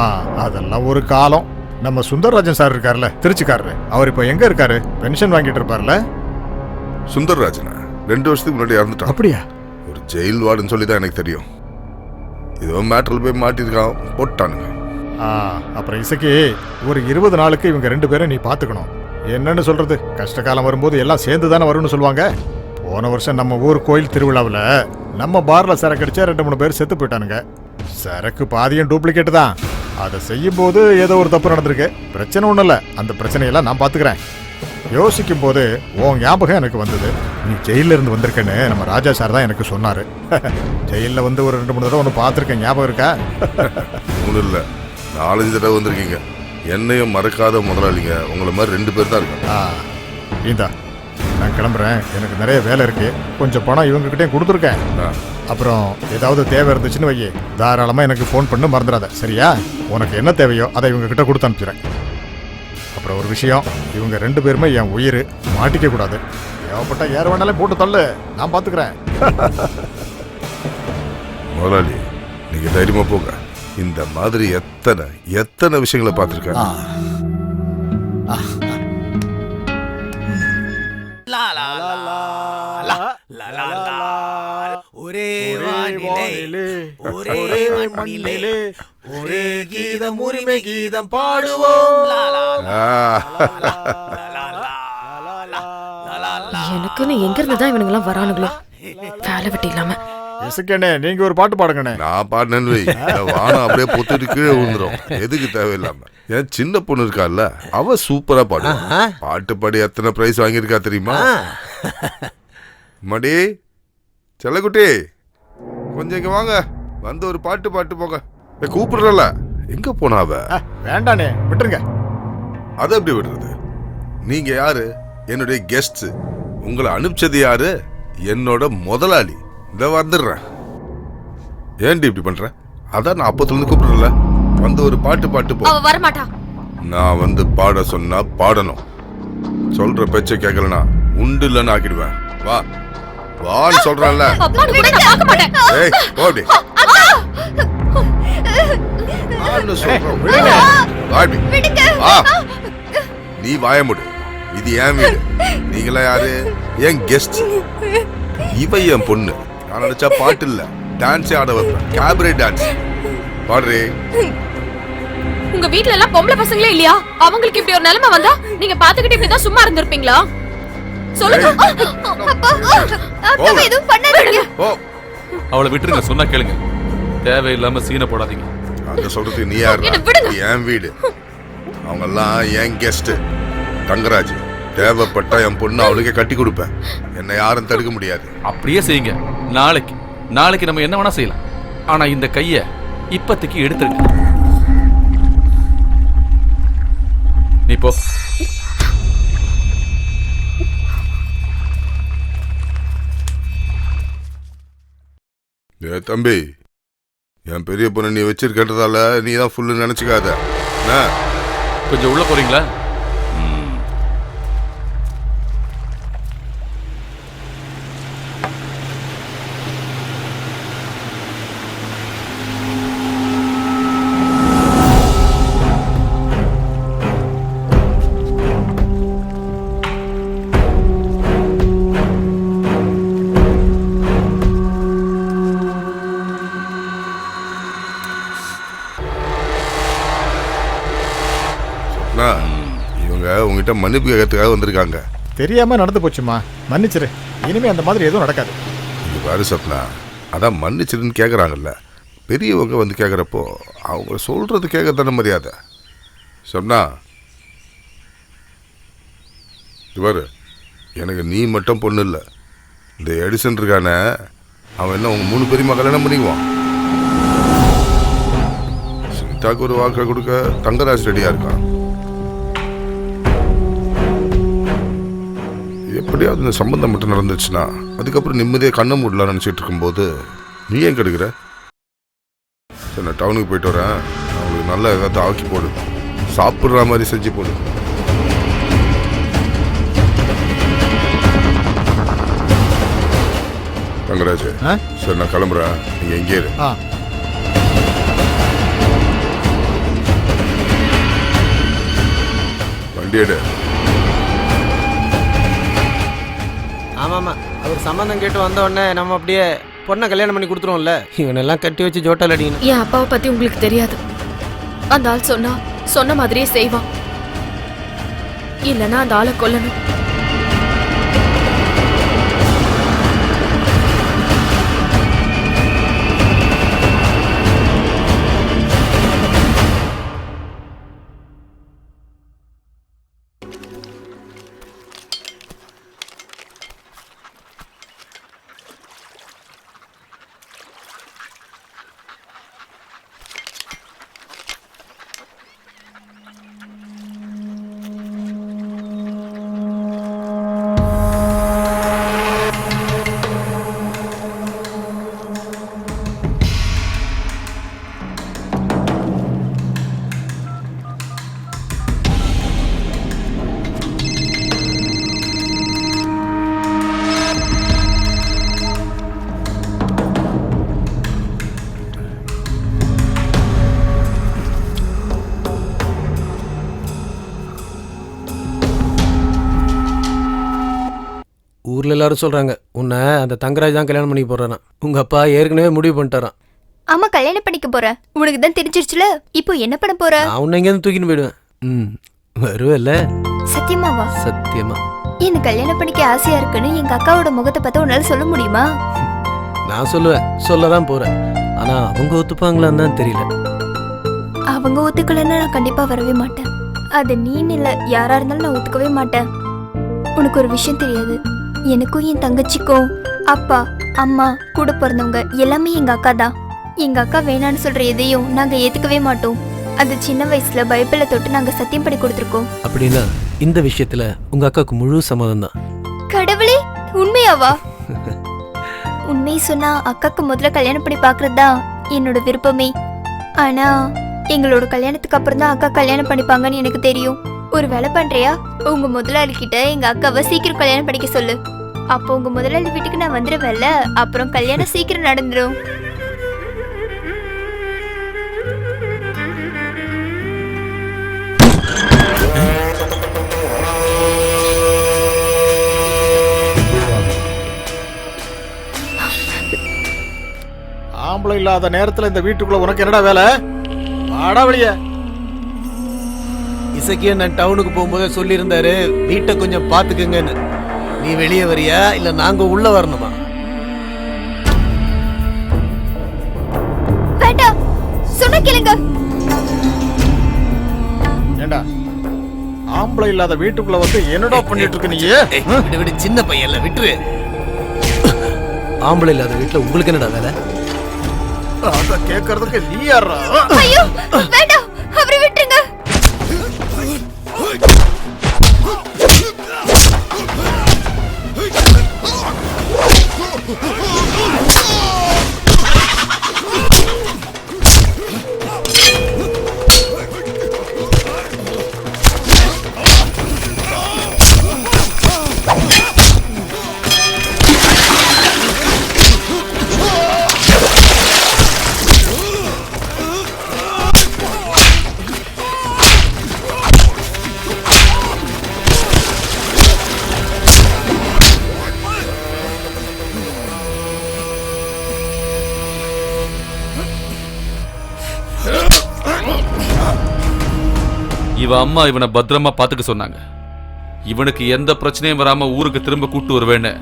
அதெல்லாம் ஒரு காலம். நம்ம சுந்தரராஜன் சார் இருக்காருல்ல, திருச்சிக்காரரு, அவர் இப்ப எங்க இருக்காரு? பென்ஷன் வாங்கிட்டு இருப்பார்ல. சுந்தரராஜனா 2 வருஷத்துக்கு முன்னாடி இறந்துட்டான். அப்படியா? ஒரு ஜெயில் வார்டுன்னு சொல்லி தான் எனக்கு தெரியும். இதோ மேட்டர்ல போய் மாட்டிருக்கான், போட்டானுங்க. அப்புறம் இசக்கி, ஒரு 20 நாளுக்கு இவங்க 2 பேரும் நீ பாத்துக்கணும். என்னன்னு சொல்றது, கஷ்ட காலம் வரும்போது எல்லாம் சேர்ந்து தானே வரும்னு சொல்லுவாங்க. போன வருஷம் நம்ம ஊர் கோயில் திருவிழாவில் நம்ம பார்ல சரக்கு அடிச்சா 2-3 பேர் செத்து போயிட்டானுங்க. சரக்கு பாதியும் டூப்ளிகேட் தான். அதை செய்யும் போது ஏதோ ஒரு தப்பு நடந்திருக்கு. பிரச்சனை ஒன்றும் இல்லை, அந்த பிரச்சனையெல்லாம் நான் பார்த்துக்கிறேன். யோசிக்கும் போது உன் ஞாபகம் எனக்கு வந்தது. நீ ஜெயில இருந்து வந்திருக்கேன்னு நம்ம ராஜா சார் தான் எனக்கு சொன்னாரு. ஜெயிலில் வந்து ஒரு 2-3 தடவை ஒன்று பார்த்துருக்கேன், ஞாபகம் இருக்கா? 3 இல்லை 4-5 தடவை வந்திருக்கீங்க. என்னையும் மறக்காத முதலாளிங்க உங்களை மாதிரி 2 பேர் தான் இருக்காங்க. இந்தா, நான் கிளம்புறேன், எனக்கு நிறைய வேலை இருக்கு. கொஞ்சம் பணம் இவங்ககிட்டயும் கொடுத்துருக்கேன். அப்புறம் ஏதாவது தேவை இருந்துச்சுன்னு வையே, தாராளமாக எனக்கு ஃபோன் பண்ணு, மறந்துடாத, சரியா? உனக்கு என்ன தேவையோ அதை இவங்க கிட்ட கொடுத்து அனுப்பிச்சுறேன். அப்புறம் ஒரு விஷயம், இவங்க 2 பேருமே என் உயிர், மாட்டிக்க கூடாது. தேவைப்பட்டா யார் வேணாலும் போட்டு தள்ளு, நான் பார்த்துக்கிறேன். முதலாளி, நீங்க தைரியமா போங்க. இந்த மாதிரி எத்தனை விஷயங்களை பார்த்துருக்கேன். ஒரே வானிலே ஒரே மண்ணிலே ஒரே கீதம், உரிமை கீதம் பாடுவோம். எனக்குன்னு எங்க இருந்துதான் இவனுங்க எல்லாம் வரானுங்களோ, வேலை வெட்டி இல்லாம. இசக்கண்ணே, நீங்க ஒரு பாட்டு பாடுங்கண்ணே. நான் பாடினேன்னு வை, வானம் அப்படியே பொத்துட்டு கீழே விழுந்துரும். எதுக்கு தேவையில்லாம. என் சின்ன பொண்ணு இருக்கால, அவ சூப்பரா பாடுவா. பாட்டு பாடி எத்தனை பிரைஸ் வாங்கியிருக்கா தெரியுமா? மடி செல்லக்குட்டி, கொஞ்சம் இங்க வாங்க, வந்து ஒரு பாட்டு போங்க. கூப்பிடுறல, எங்க போனா அவ? வேண்டானே, விட்டுருங்க. அதை எப்படி விடுறது? நீங்க யாரு? என்னுடைய கெஸ்ட். உங்களை அனுப்பிச்சது யாரு? என்னோட முதலாளி. இந்த வந்துடுறேன். ஏன்டி இப்படி பண்ற? அதான் நான் அப்பத்துல இருந்து கூப்பிடுறல, வந்து ஒரு பாட்டு போ. அவ வர மாட்டா. நான் வந்து பாட சொன்னா பாடணும். சொல்ற பேச்ச கேட்கலனா உண்டு இல்லன்னு ஆக்கிடுவேன். வா வான்னு சொல்றேன்ல. ஏய் போடி. நீ வாய முடு. இது என் வீடு. நீங்களா யாரு? என் கெஸ்ட். இவ என் பொண்ணு. நான் நினைச்சா பாட்டு இல்ல, டான்ஸே ஆட வைப்பேன். Cabaret dance. பாடுறே. உங்க வீட்ல எல்லாம் பொம்பளை பசங்களே இல்லையா? அவங்களுக்கு இப்படி ஒரு நிலைமை வந்தா நீங்க பாத்துக்கிட்டு இப்படிதான் சும்மா இருந்திருப்பீங்களா? சொல்லுங்க. அப்பா எதுவும் பண்ணாதீங்க. அவளை விட்டுருங்க, சொன்னா கேளுங்க. தேவையில்லாம சீனை போடாதீங்க. அங்க சொல்றதுக்கு நீ யாரு? என் வீடு. அவங்க எல்லாம் என் கெஸ்ட். தங்கராஜ், தேவைப்பட்டா என் பொண்ணு அவளுக்கே கட்டி கொடுப்பேன். என்னை யாரும் தடுக்க முடியாது. அப்படியே செய்யுங்க. நாளைக்கு நம்ம என்ன வேணா செய்யலாம். ஆனா இந்த கைய இப்பத்திக்கு எடுத்துருங்க. நீ போ. தம்பி, என் பெரிய பொண்ணு நீ வச்சிருக்கிறதால நீ தான் ஃபுல்லு நினைச்சுக்காத. கொஞ்சம் உள்ள போறீங்களா? உங்ககிட்ட மன்னிப்பு கேட்கறதுக்காக வந்திருக்காங்க. தெரியாம நடந்து போச்சுமா, மன்னிச்சிரு. இனிமே அந்த மாதிரி எதுவும் நடக்காது. இது பாரு சப்னா, அதான் மன்னிச்சிருன்னு கேட்குறாங்கல்ல. பெரியவங்க வந்து கேட்குறப்போ அவங்க சொல்றது கேட்கத்தான மரியாதை. சப்னா, இது பாரு, எனக்கு நீ மட்டும் பொண்ணு இல்லை. இந்த எடிசன் இருக்கானே, அவன் என்ன உங்க 3 பேருமா கல்யாணம் பண்ணிக்குவான். சுனிதாக்கு ஒரு வாக்கை கொடுக்க தங்கராஜ் ரெடியா இருக்கான். எப்படியாவது இந்த சம்பந்தம் மட்டும் நடந்துச்சுன்னா அதுக்கப்புறம் நிம்மதியாக கண்ணை மூடலாம்னு நினச்சிட்டு இருக்கும்போது நீ ஏன் கெடுக்கிற? சரி, நான் டவுனுக்கு போயிட்டு வரேன். அவங்களுக்கு நல்லா ஏதாவது ஆக்கி போடு, சாப்பிட்ற மாதிரி செஞ்சு போடு. தங்கராஜ், சரி நான் கிளம்புறேன். நீங்கள் எங்கே இரு. வண்டி எடு. ஆமாம்மா, அவர் சம்மந்தம் கேட்டு வந்த உடனே நம்ம அப்படியே பொண்ணை கல்யாணம் பண்ணி கொடுத்துருவோம்ல. இவனெல்லாம் கட்டி வச்சு ஜோட்டால் அடிக்கணும். என் அப்பாவை பத்தி உங்களுக்கு தெரியாது. அந்த ஆள் சொன்ன மாதிரியே செய்வான். இல்லைன்னா அந்த ஆளை கொல்லணும். ஊரில் எல்லாரும் சொல்கிறாங்க உன்னை அந்த தங்கராஜ் தான் கல்யாணம் பண்ணி போடுறான். உங்கள் அப்பா ஏற்கனவே முடிவு பண்ணிட்டாரான். ஆமா, கல்யாணம் பண்ணிக்க போற. உனக்கு தான் தெரிஞ்சிருச்சுல, இப்போ என்ன பண்ண போற? நான் உன்னை எங்கேருந்து தூக்கின்னு போயிடுவேன். வருவேல்ல? சத்தியமாவா? சத்தியமா. எனக்கு கல்யாணம் பண்ணிக்க ஆசையா இருக்குன்னு எங்க அக்காவோட முகத்தை பார்த்து உன்னால சொல்ல முடியுமா? நான் சொல்லுவேன், சொல்லதான் போறேன். ஆனா அவங்க ஒத்துப்பாங்களான்னு தான் தெரியல. அவங்க ஒத்துக்கலன்னா நான் கண்டிப்பா வரவே மாட்டேன். அது நீன்னு இல்ல, யாரா இருந்தாலும் நான் ஒத்துக்கவே மாட்டேன். உனக்கு ஒரு விஷயம் தெரியாது, எனக்கும் என் தங்கச்சிக்கும் அப்பா அம்மா கூட பிறந்தவங்க எல்லாமே எங்க அக்கா தான். எங்க அக்கா வேணான்னு சொல்ற எதையும் நாங்க ஏத்துக்கவே மாட்டோம். அது சின்ன வயசுல பைபிளை தொட்டு நாங்க சத்தியம் பண்ணி கொடுத்துருக்கோம். அப்படின்னா இந்த விஷயத்துல உங்க அக்காவுக்கு முழு சம்மதம் தான். கடவுளே, உண்மையாவா? உண்மையை சொன்னா அக்காக்கு முதல்ல கல்யாணம் பண்ணி பாக்குறது தான் என்னோட விருப்பமே. ஆனா எங்களோட கல்யாணத்துக்கு அப்புறம் தான் அக்கா கல்யாணம் பண்ணிப்பாங்கன்னு எனக்கு தெரியும். ஒரு வேலை பண்றியா? உங்க முதலாளி கிட்ட எங்க அக்காவை சீக்கிரம் கல்யாணம் பண்ணிக்க சொல்லு. அப்போ உங்க முதலாளி வீட்டுக்கு நான் வந்துடுவேன்ல, அப்புறம் கல்யாணம் சீக்கிரம் நடந்துடும். ஆம்பளை இல்லாத நேரத்துல இந்த வீட்டுக்குள்ள உனக்கு என்னடா வேலை? வாடா வெளிய. இசக்கிய நான் டவுனுக்கு போகும்போதே சொல்லியிருந்தாரு, வீட்டை கொஞ்சம் பாத்துக்குங்கன்னு. நீ வெளியே வரியா இல்ல நாங்க உள்ள வரணுமா? வேண்டாம், சொன்ன கேளுங்க. ஏண்டா ஆம்பளை இல்லாத வீட்டுக்குள்ள வந்து என்னடா பண்ணிட்டு இருக்க நீ? விடு விடு, சின்ன பையன்ல விட்டுரு. ஆம்பளை இல்லாத வீட்டுல உங்களுக்கு என்னடா வேலை? அத கேக்குறதுக்கு நீ யாரா? ஐயோ வேண்டாம், அவரை விட்டுருங்க. இவ அம்மா இவனை பத்திரமா பாத்துக்க சொன்னாங்க. இவனுக்கு எந்த பிரச்சனையும் வராம ஊருக்கு திரும்ப கூட்டு வருவேன்னு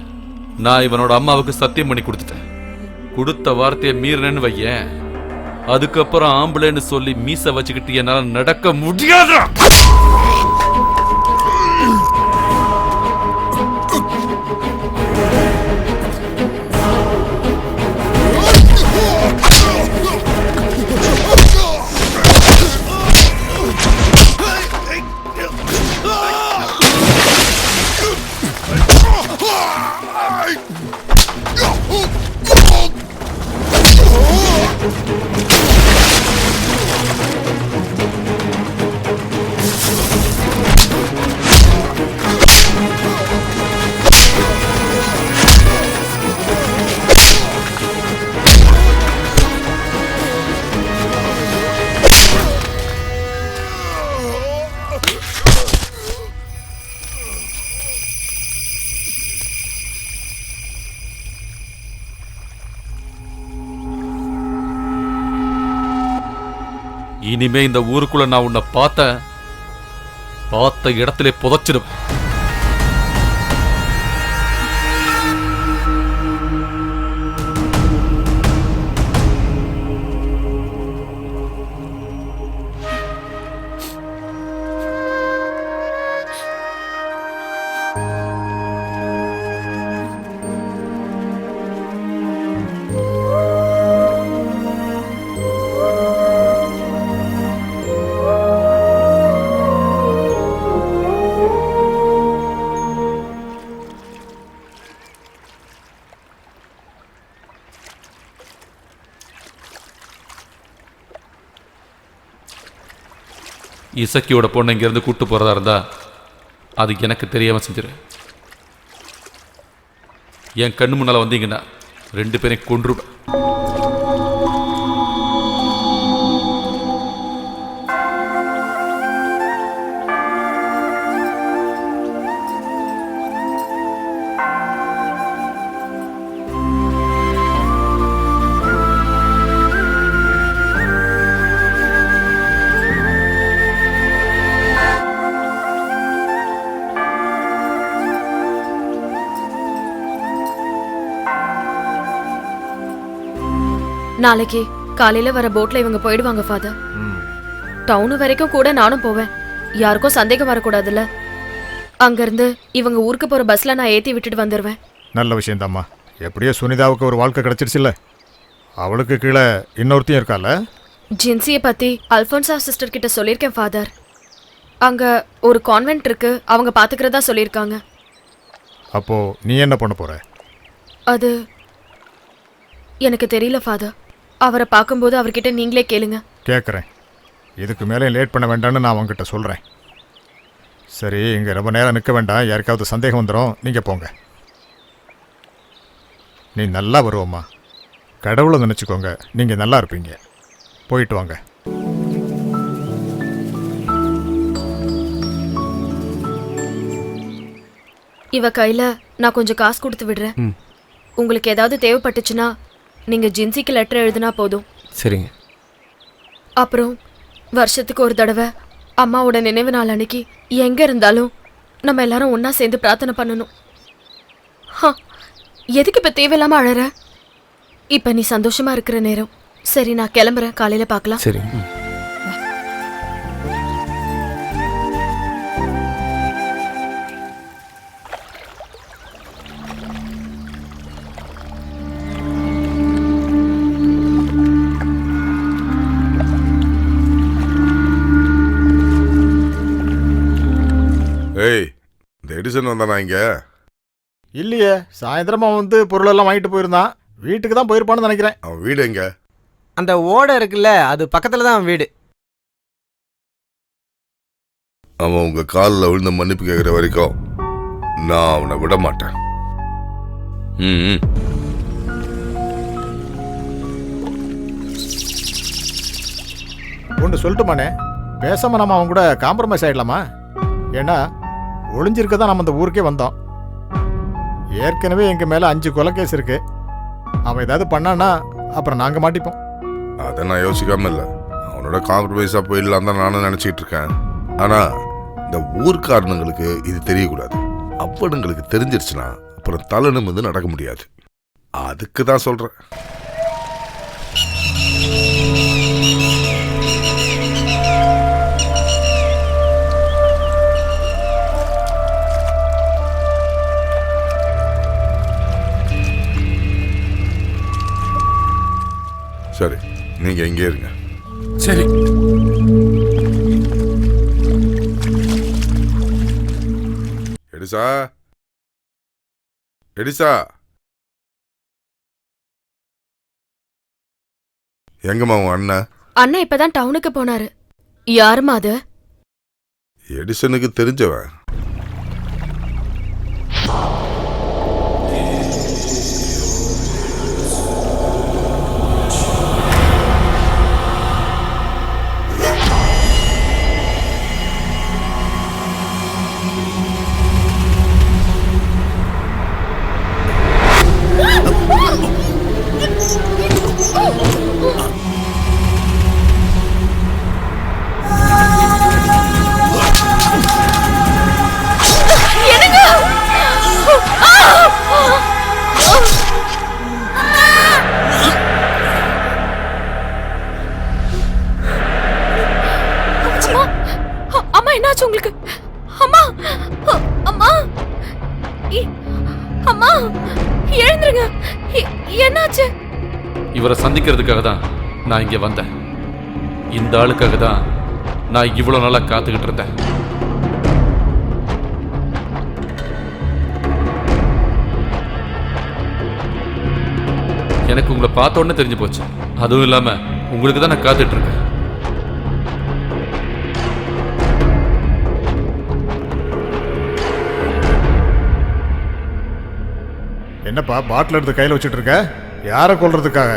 நான் இவனோட அம்மாவுக்கு சத்தியம் பண்ணி கொடுத்துட்டேன். கொடுத்த வார்த்தையை மீறினேன்னு வையேன், அதுக்கப்புறம் ஆம்பளைன்னு சொல்லி மீச வச்சுக்கிட்டு என்னால நடக்க முடியாது. இனிமே இந்த ஊருக்குள்ள நான் உன்னை பார்த்த இடத்திலே புதைச்சிடுவேன். இசக்கியோட பொண்ணை இங்கேருந்து கூட்டு போகிறதா இருந்தா அது எனக்கு தெரியாமல் செஞ்சிரு. என் கண்ணு முன்னால் வந்தீங்கன்னா 2 பேரையும் கொன்றுவேன். நாளைக்கு காலையில வர போட்ல இவங்க போயிடுவாங்க ஃபாதர். டவுன் வரைக்கும் கூட நானும் போவேன். யாருக்கும் சந்தேகம் வரக்கூடாதுல்ல. அங்கிருந்து இவங்க ஊருக்கு போற பஸ்ல நான் ஏத்தி விட்டுட்டு வந்துடுவேன். நல்ல விஷயம் தாம்மா. எப்படியோ சுனிதாவுக்கு ஒரு வாழ்க்கை கிடைச்சிருச்சுல்ல. அவளுக்கு கீழே இன்னொருத்தையும் இருக்கால. ஜின்சியை பத்தி அல்ஃபோன்சா சிஸ்டர் கிட்ட சொல்லியிருக்கேன் ஃபாதர். அங்க ஒரு கான்வென்ட் இருக்கு, அவங்க பாத்துக்கிறதா சொல்லியிருக்காங்க. அப்போ நீ என்ன பண்ண போற? அது எனக்கு தெரியல ஃபாதர். அவரை பார்க்கும்போது அவர்கிட்ட நீங்களே கேளுங்க. கேட்குறேன். இதுக்கு மேலே லேட் பண்ண வேண்டாம்னு நான் அவங்ககிட்ட சொல்கிறேன். சரி, இங்கே ரொம்ப நேரம் நிற்க வேண்டாம். யாருக்காவது சந்தேகம் வந்துடும். நீங்கள் போங்க. நீ நல்லா வருவோம்மா. கடவுளை நினச்சிக்கோங்க. நீங்கள் நல்லா இருப்பீங்க. போயிட்டு வாங்க. இவ கையில நான் கொஞ்சம் காசு கொடுத்து விடுறேன். உங்களுக்கு ஏதாவது தேவைப்பட்டுச்சுன்னா நீங்க ஜின்சிக்கு லெட்டர் எழுதினா போதும். சரிங்க. அப்புறம் வருஷத்துக்கு ஒரு தடவை அம்மாவோட நினைவு நாள் அன்னைக்கு எங்க இருந்தாலும் நம்ம எல்லாரும் ஒன்னா சேர்ந்து பிரார்த்தனை பண்ணணும். எதுக்கு இப்ப தேவையில்லாம அழற? இப்ப நீ சந்தோஷமா இருக்கிற நேரம். சரி, நான் கிளம்புறேன். காலையில பார்க்கலாம். சரி. ஏய், இந்த எடிசன் வந்தானா இங்க? இல்லையே, சாயந்தரமா வந்து பொருளெல்லாம் வாங்கிட்டு போயிருந்தான். வீட்டுக்கு தான் போயிருப்பான்னு நினைக்கிறேன். அவன் வீடு எங்க? அந்த ஓடை இருக்குல்ல, அது பக்கத்துல தான் அவன் வீடு. அவன் உங்க காலில் விழுந்து மன்னிப்பு கேட்குற வரைக்கும் நான் அவனை விட மாட்டேன். ஒன்று சொல்லட்டுமானே, பேசாம நம்ம அவன் கூட காம்ப்ரமைஸ் ஆயிடலாமா? ஏன்னா ஒளிஞ்சிருக்க தான் நம்ம அந்த ஊருக்கே வந்தோம். ஏற்கனவே எங்க மேல 5 கொலை கேஸ் இருக்கு. அவன் ஏதாவது பண்ணானா அப்புறம் நாங்க மாட்டிப்போம். அதை நான் யோசிக்காம இல்லை. அவனோட காம்ப்ரமைஸாக போயிடலாம் தான் நானும் நினச்சிக்கிட்டு இருக்கேன். ஆனால் இந்த ஊர்க்காரனுங்களுக்கு இது தெரியக்கூடாது. அவனுங்களுக்கு தெரிஞ்சிருச்சுன்னா அப்புறம் தலை நிமிர்ந்து நடக்க முடியாது. அதுக்கு தான் சொல்றேன். சரி, நீங்க இங்கே இருங்க. சரி. எடிசா, எடிசா, எங்கம்மா உன் அண்ணன்? அண்ணா இப்பதான் டவுனுக்கு போனாரு. யாருமா அது? எடிசனுக்கு தெரிஞ்சவன். அம்மா, என்னாச்சு உங்களுக்கு? அம்மா, அம்மா, அம்மா, எழுந்துருங்க. என்னாச்சு? இவரை சந்திக்கிறதுக்காக தான் நான் இங்க வந்தேன். இந்த ஆளுக்காக தான் நான் இவ்வளவு நாளா காத்துக்கிட்டு இருந்தேன். எனக்கு உங்களை பார்த்த உடனே தெரிஞ்சு போச்சு. அதுவும் இல்லாம உங்களுக்கு தான் நான் காத்துட்டு இருக்கேன். என்னப்பா பாட்டில் எடுத்து கையில் வச்சுட்டு இருக்க? யாரை கொல்றதுக்காக?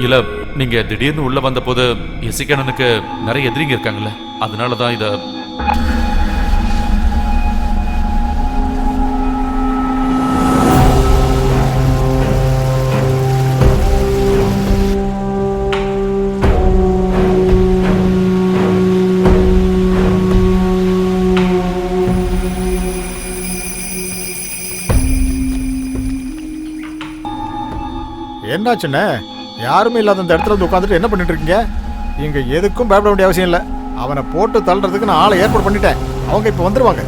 இல்ல, நீங்க திடீர்னு உள்ள வந்த போது இசைக்கண்ணனுக்கு நிறைய எதிரிங்க இருக்காங்கல்ல, அதனாலதான் இத. என்னாச்சுண்ணே? யாருமே இல்லாத அந்த இடத்துல வந்து உட்காந்துட்டு என்ன பண்ணிட்டு இருக்கீங்க? இங்க எதுக்கும் பயப்பட வேண்டிய அவசியம் இல்லை. அவனை போட்டு தள்ளுறதுக்கு நான் ஆளை ஏற்பாடு பண்ணிட்டேன். அவங்க இப்ப வந்துருவாங்க.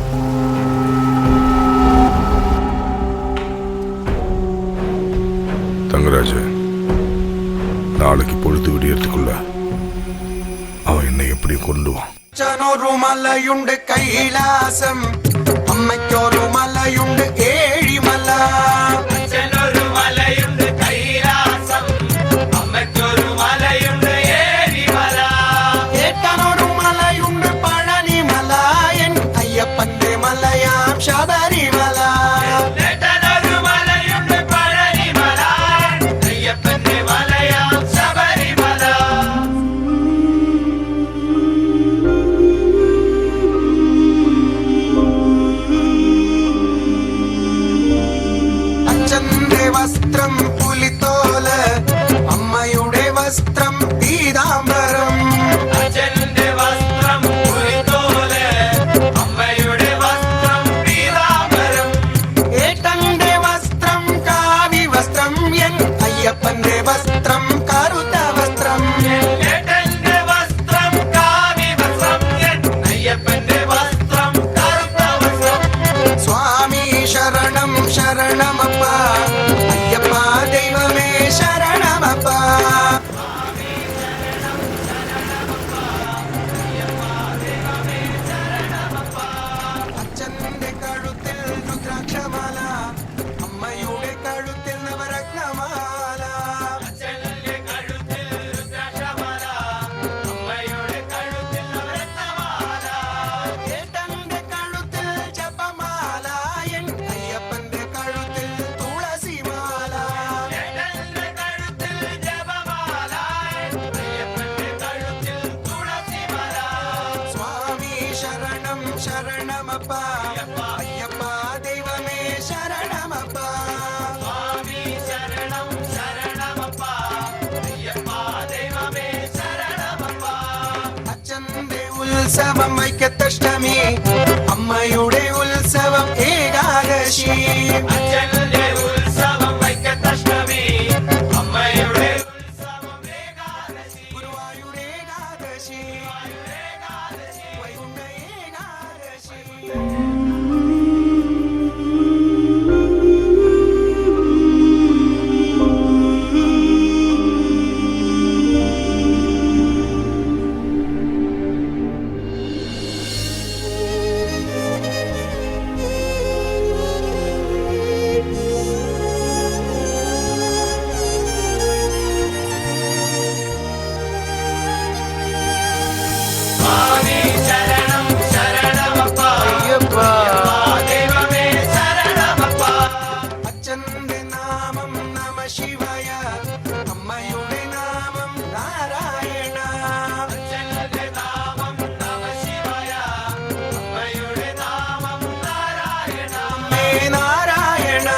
தங்கராஜ், நாளைக்கு பொழுது விடியறதுக்குள்ள அவன் என்னை எப்படி கொண்டுவான்? ஒரு மலையுண்டு கைலாசம், அம்மைக்கொரு மலையுண்டு ஏழிமலை. വസ്ത്രം പുലിത്തോല, അമ്മയുടെ വസ്ത്രം പീതാംബരം. അച്ഛന്റെ വസ്ത്രം പുലിത്തോല, അമ്മയുടെ വസ്ത്രം പീതാംബരം. ഏട്ടന്റെ വസ്ത്രം കാവി വസ്ത്രം, എൻ അയ്യപ്പന്റെ വസ്ത്രം കറുത്ത വസ്ത്രം. ഏട്ടന്റെ വസ്ത്രം കാവി വസ്ത്രം, എൻ അയ്യപ്പന്റെ വസ്ത്രം കറുത്ത വസ്ത്രം. സ്വാമി ശരണം ശരണമപ്പ, അയ്യപ്പ ദൈവമേ ശരണമപ്പ. അച്ഛന്റെ കഴുത്തിൽ രുദ്രാക്ഷമാല, അമ്മയുടെ കഴുത്തിൽ നവരത്നമാല. അച്ഛന്റെ കഴുത്തിൽ രുദ്രാക്ഷമാല, അമ്മയുടെ കഴുത്തിൽ നവരത്നമാല. ഏട്ടന്റെ കഴുത്തിൽ ജപമാല, എൻ അയ്യപ്പന്റെ കഴുത്തിൽ തുളസിമാല. ഉത്സവം വൈക്കത്തഷ്ടമി അമ്മയുടെ ഉത്സവം ഏകാദശി അച്ഛന്റെ ഉത്സവം വൈക്കത്തഷ്ടമി അമ്മയുടെ ഉത്സവം ഏകാദശി ഗുരുവായൂർ ഏകാദശി വൈകുണ്ഠ ഏകാദശി അച്ഛന്റെ നാമം നമ ശിവായ അമ്മയുടെ നാമം നാരായണ അച്ഛന്റെ നാമം നമ ശിവായ അമ്മയുടെ നാമം നാരായണ അമ്മേ നാരായണ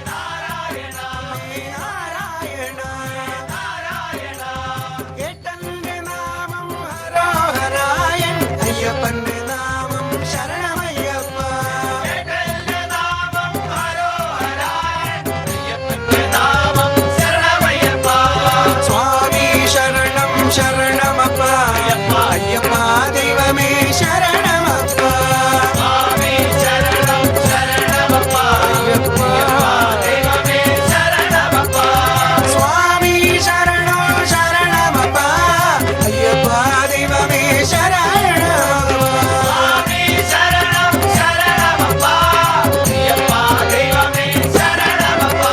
നാരായണ അമ്മേ നാരായണ നാരായണ ഏട്ടന്റെ നാമം ഹരോഹരായൻ അയ്യപ്പന്റെ നാമം ശരണമയ്യപ്പ ഏട്ടന്റെ നാമം ഹരോഹരായൻ അയ്യപ്പന്റെ നാമം ശരണമയ്യപ്പ സ്വാമി ശരണം ശരണമപ്പ അയ്യപ്പ അയ്യപ്പ ദൈവമേ ശരണമപ്പ സ്വാമി ശരണം ശരണമപ്പ അയ്യപ്പ ദൈവമേ ശരണമപ്പ സ്വാമി ശരണം ശരണമപ്പ അയ്യപ്പ ദൈവമേ ശരണമപ്പ സ്വാമി ശരണം ശരണമപ്പ അയ്യപ്പ ദൈവമേ ശരണമപ്പ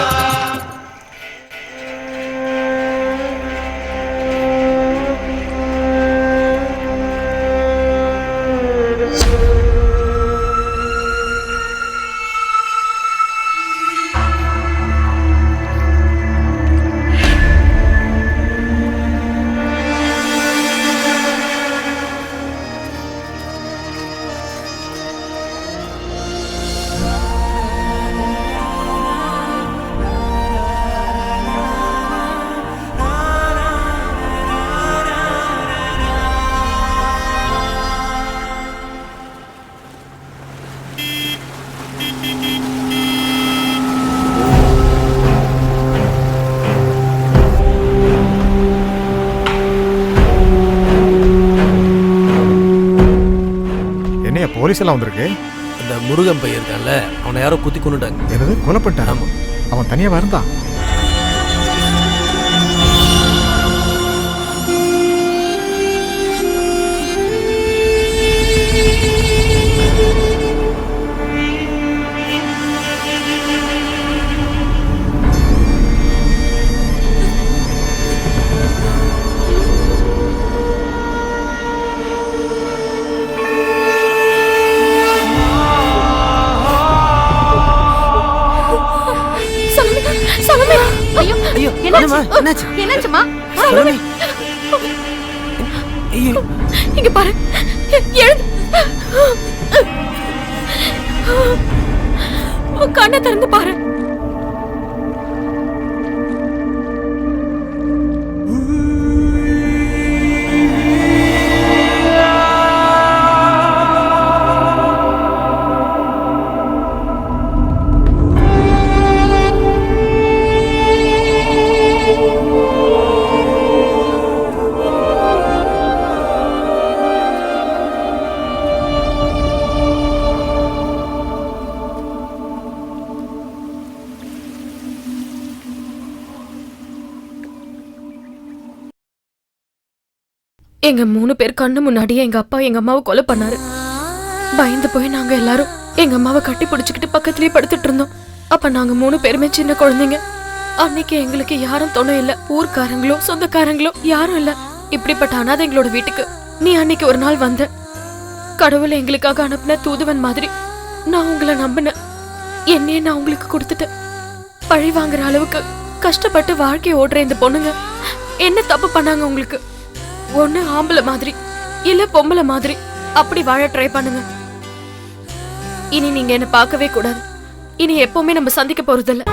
என்னையா போலீஸ் எல்லாம் வந்திருக்கு? அந்த முருகன் பையன் இருக்கான்ல, அவனை யாரோ குத்தி கொண்டுட்டாங்க. என்னது கொலை பண்ணிட்டான்? ஆமா. அவன் தனியா இருந்தான். ஐயோ ஐயோ, என்னாச்சு? என்னாச்சு? என்னாச்சுமா? சரோனி. ஐயோ, இங்க பாரு, எழுந்து கண்ணை திறந்து பாரு. எங்க 3 பேர் கண்ணு முன்னாடியே எங்க அப்பா எங்க அம்மாவை கொலை பண்ணாரு. பயந்து போய் நாங்க எல்லாரும் எங்க அம்மாவை கட்டி பிடிச்சுக்கிட்டு பக்கத்துலயே படுத்துட்டு இருந்தோம். அப்ப நாங்க 3 பேருமே சின்ன குழந்தைங்க. அன்னைக்கு எங்களுக்கு யாரும் துணை இல்ல. ஊர்க்காரங்களோ சொந்தக்காரங்களோ யாரும் இல்ல. இப்படிப்பட்ட அனாதைங்களோட வீட்டுக்கு நீ அன்னைக்கு ஒரு நாள் வந்த. கடவுளை எங்களுக்காக அனுப்பின தூதுவன் மாதிரி நான் உங்களை நம்பினேன். என்னையே நான் உங்களுக்கு கொடுத்துட்டேன். பழி வாங்குற அளவுக்கு கஷ்டப்பட்டு வாழ்க்கையை ஓடுற இந்த பொண்ணுங்க என்ன தப்பு பண்ணாங்க உங்களுக்கு? ஒண்ணு ஆம்பளை மாதிரி இல்ல பொம்பளை மாதிரி அப்படி வாழ ட்ரை பண்ணுங்க. இனி நீங்க என்ன பார்க்கவே கூடாது. இனி எப்பவுமே நம்ம சந்திக்க போறதில்ல.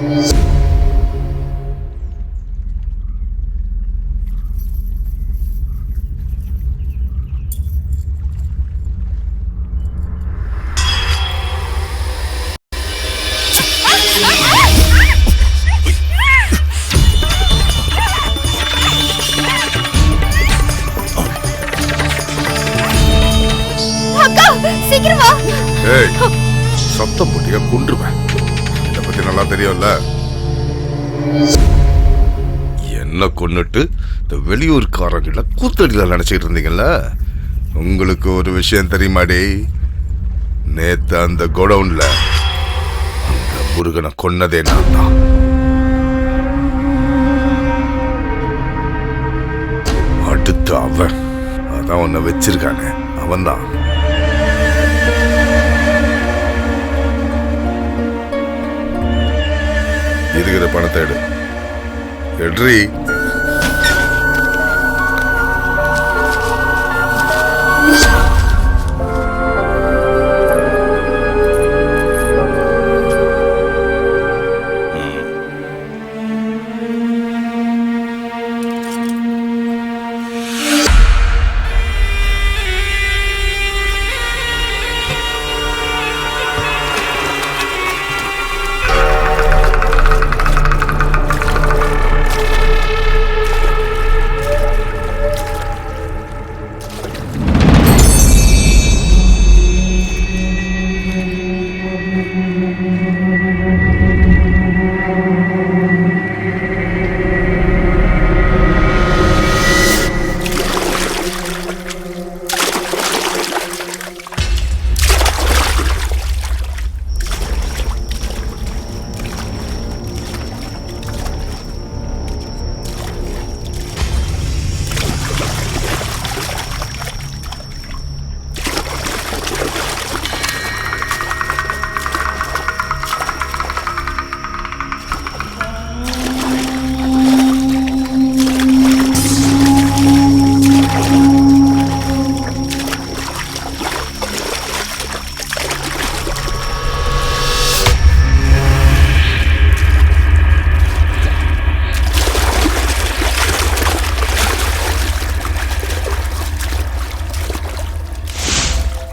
அக்கா சீக்கிரம் வா. ஏய் சத்தம் போட்டியா குன்றுவேன். இதை பத்தி நல்லா தெரியும்ல. என்ன கொன்னுட்டு இந்த வெளியூர்காரங்கள கூத்தடியில் நினைச்சிட்டு இருந்தீங்கல்ல. உங்களுக்கு ஒரு விஷயம் தெரியுமாடி? நேத்து அந்த கோடவுன்ல அந்த முருகனை கொன்னதே நான் தான். அடுத்து அவன் அதான் உன்னை வச்சிருக்கானே அவன்தான். இருக்கிற பணத்தை எடுறி.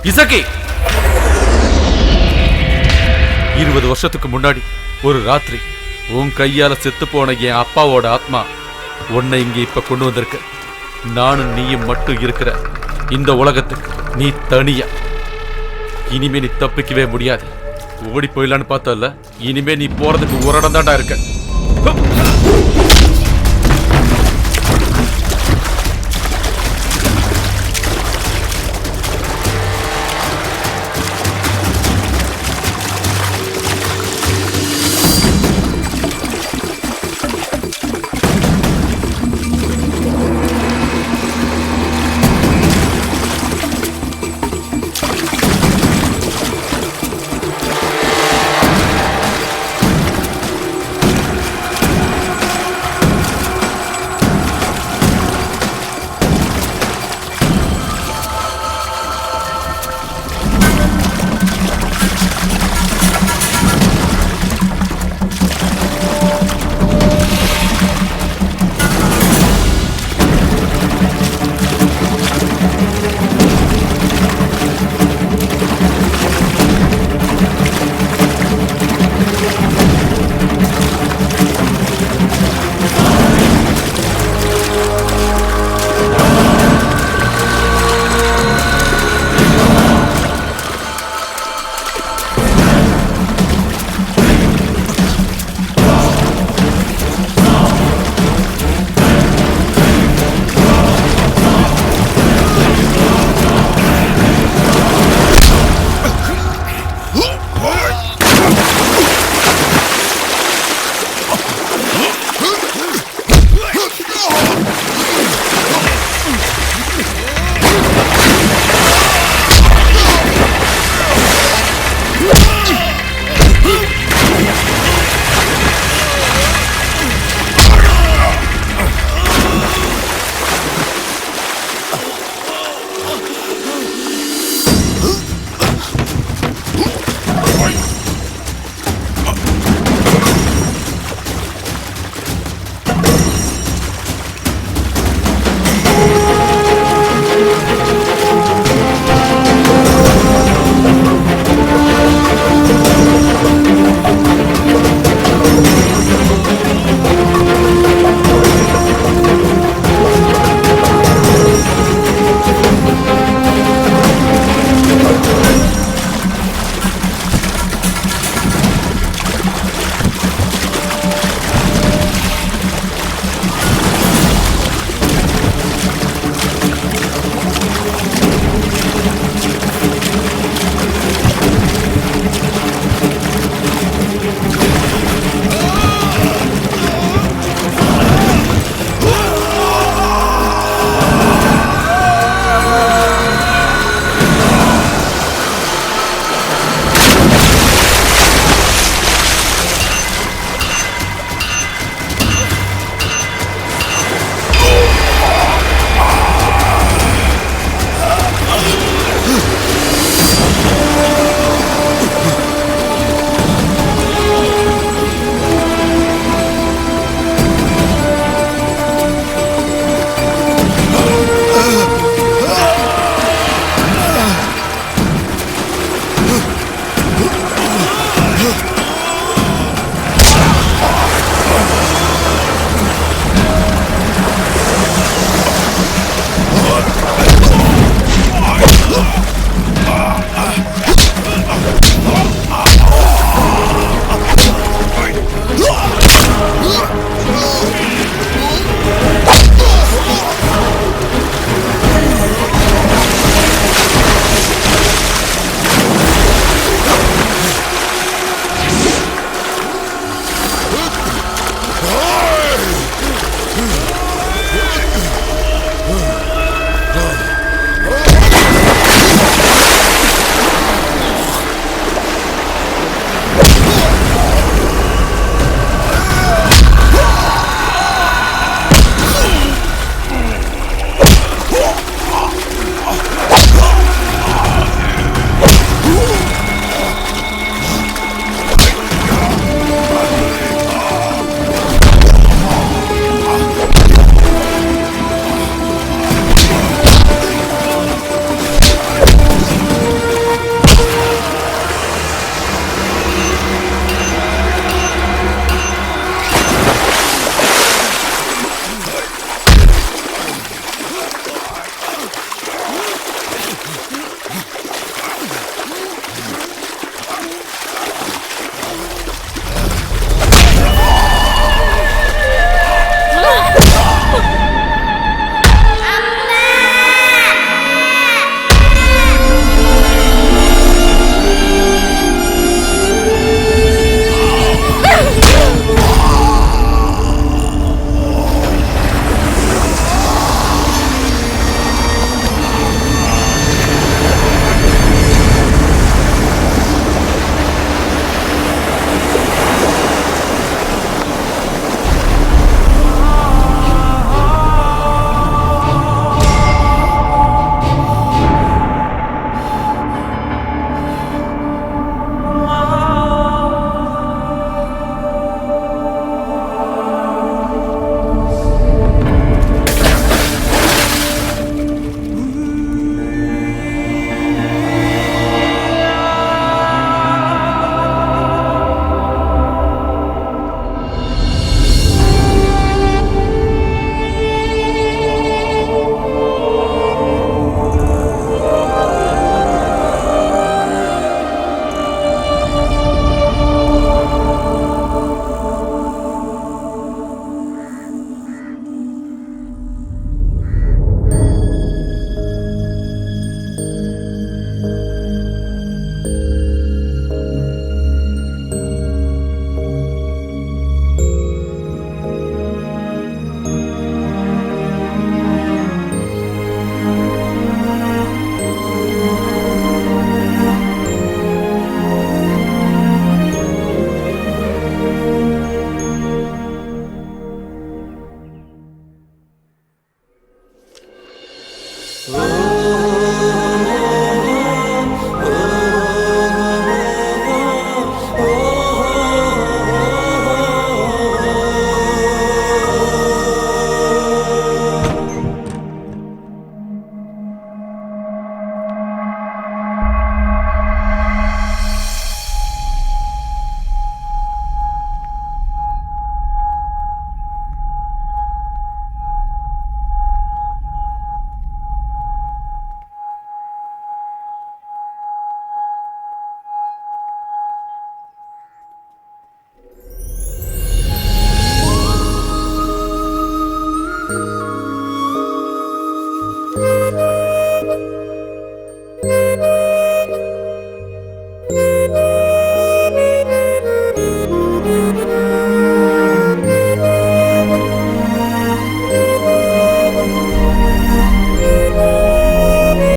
இசக்கி 20 வருஷத்துக்கு முன்னாடி ஒரு ராத்திரி உன் கையால செத்து போன என் அப்பாவோட ஆத்மா உன்னை இங்க இப்ப கொண்டு வந்திருக்க. நானும் நீயும் மட்டும் இருக்கிற இந்த உலகத்துக்கு நீ தனியா. இனிமே நீ தப்பிக்கவே முடியாது. ஓடி போயிடலான்னு பார்த்தல, இனிமே நீ போறதுக்கு ஒரு இடம் தான்டா இருக்க.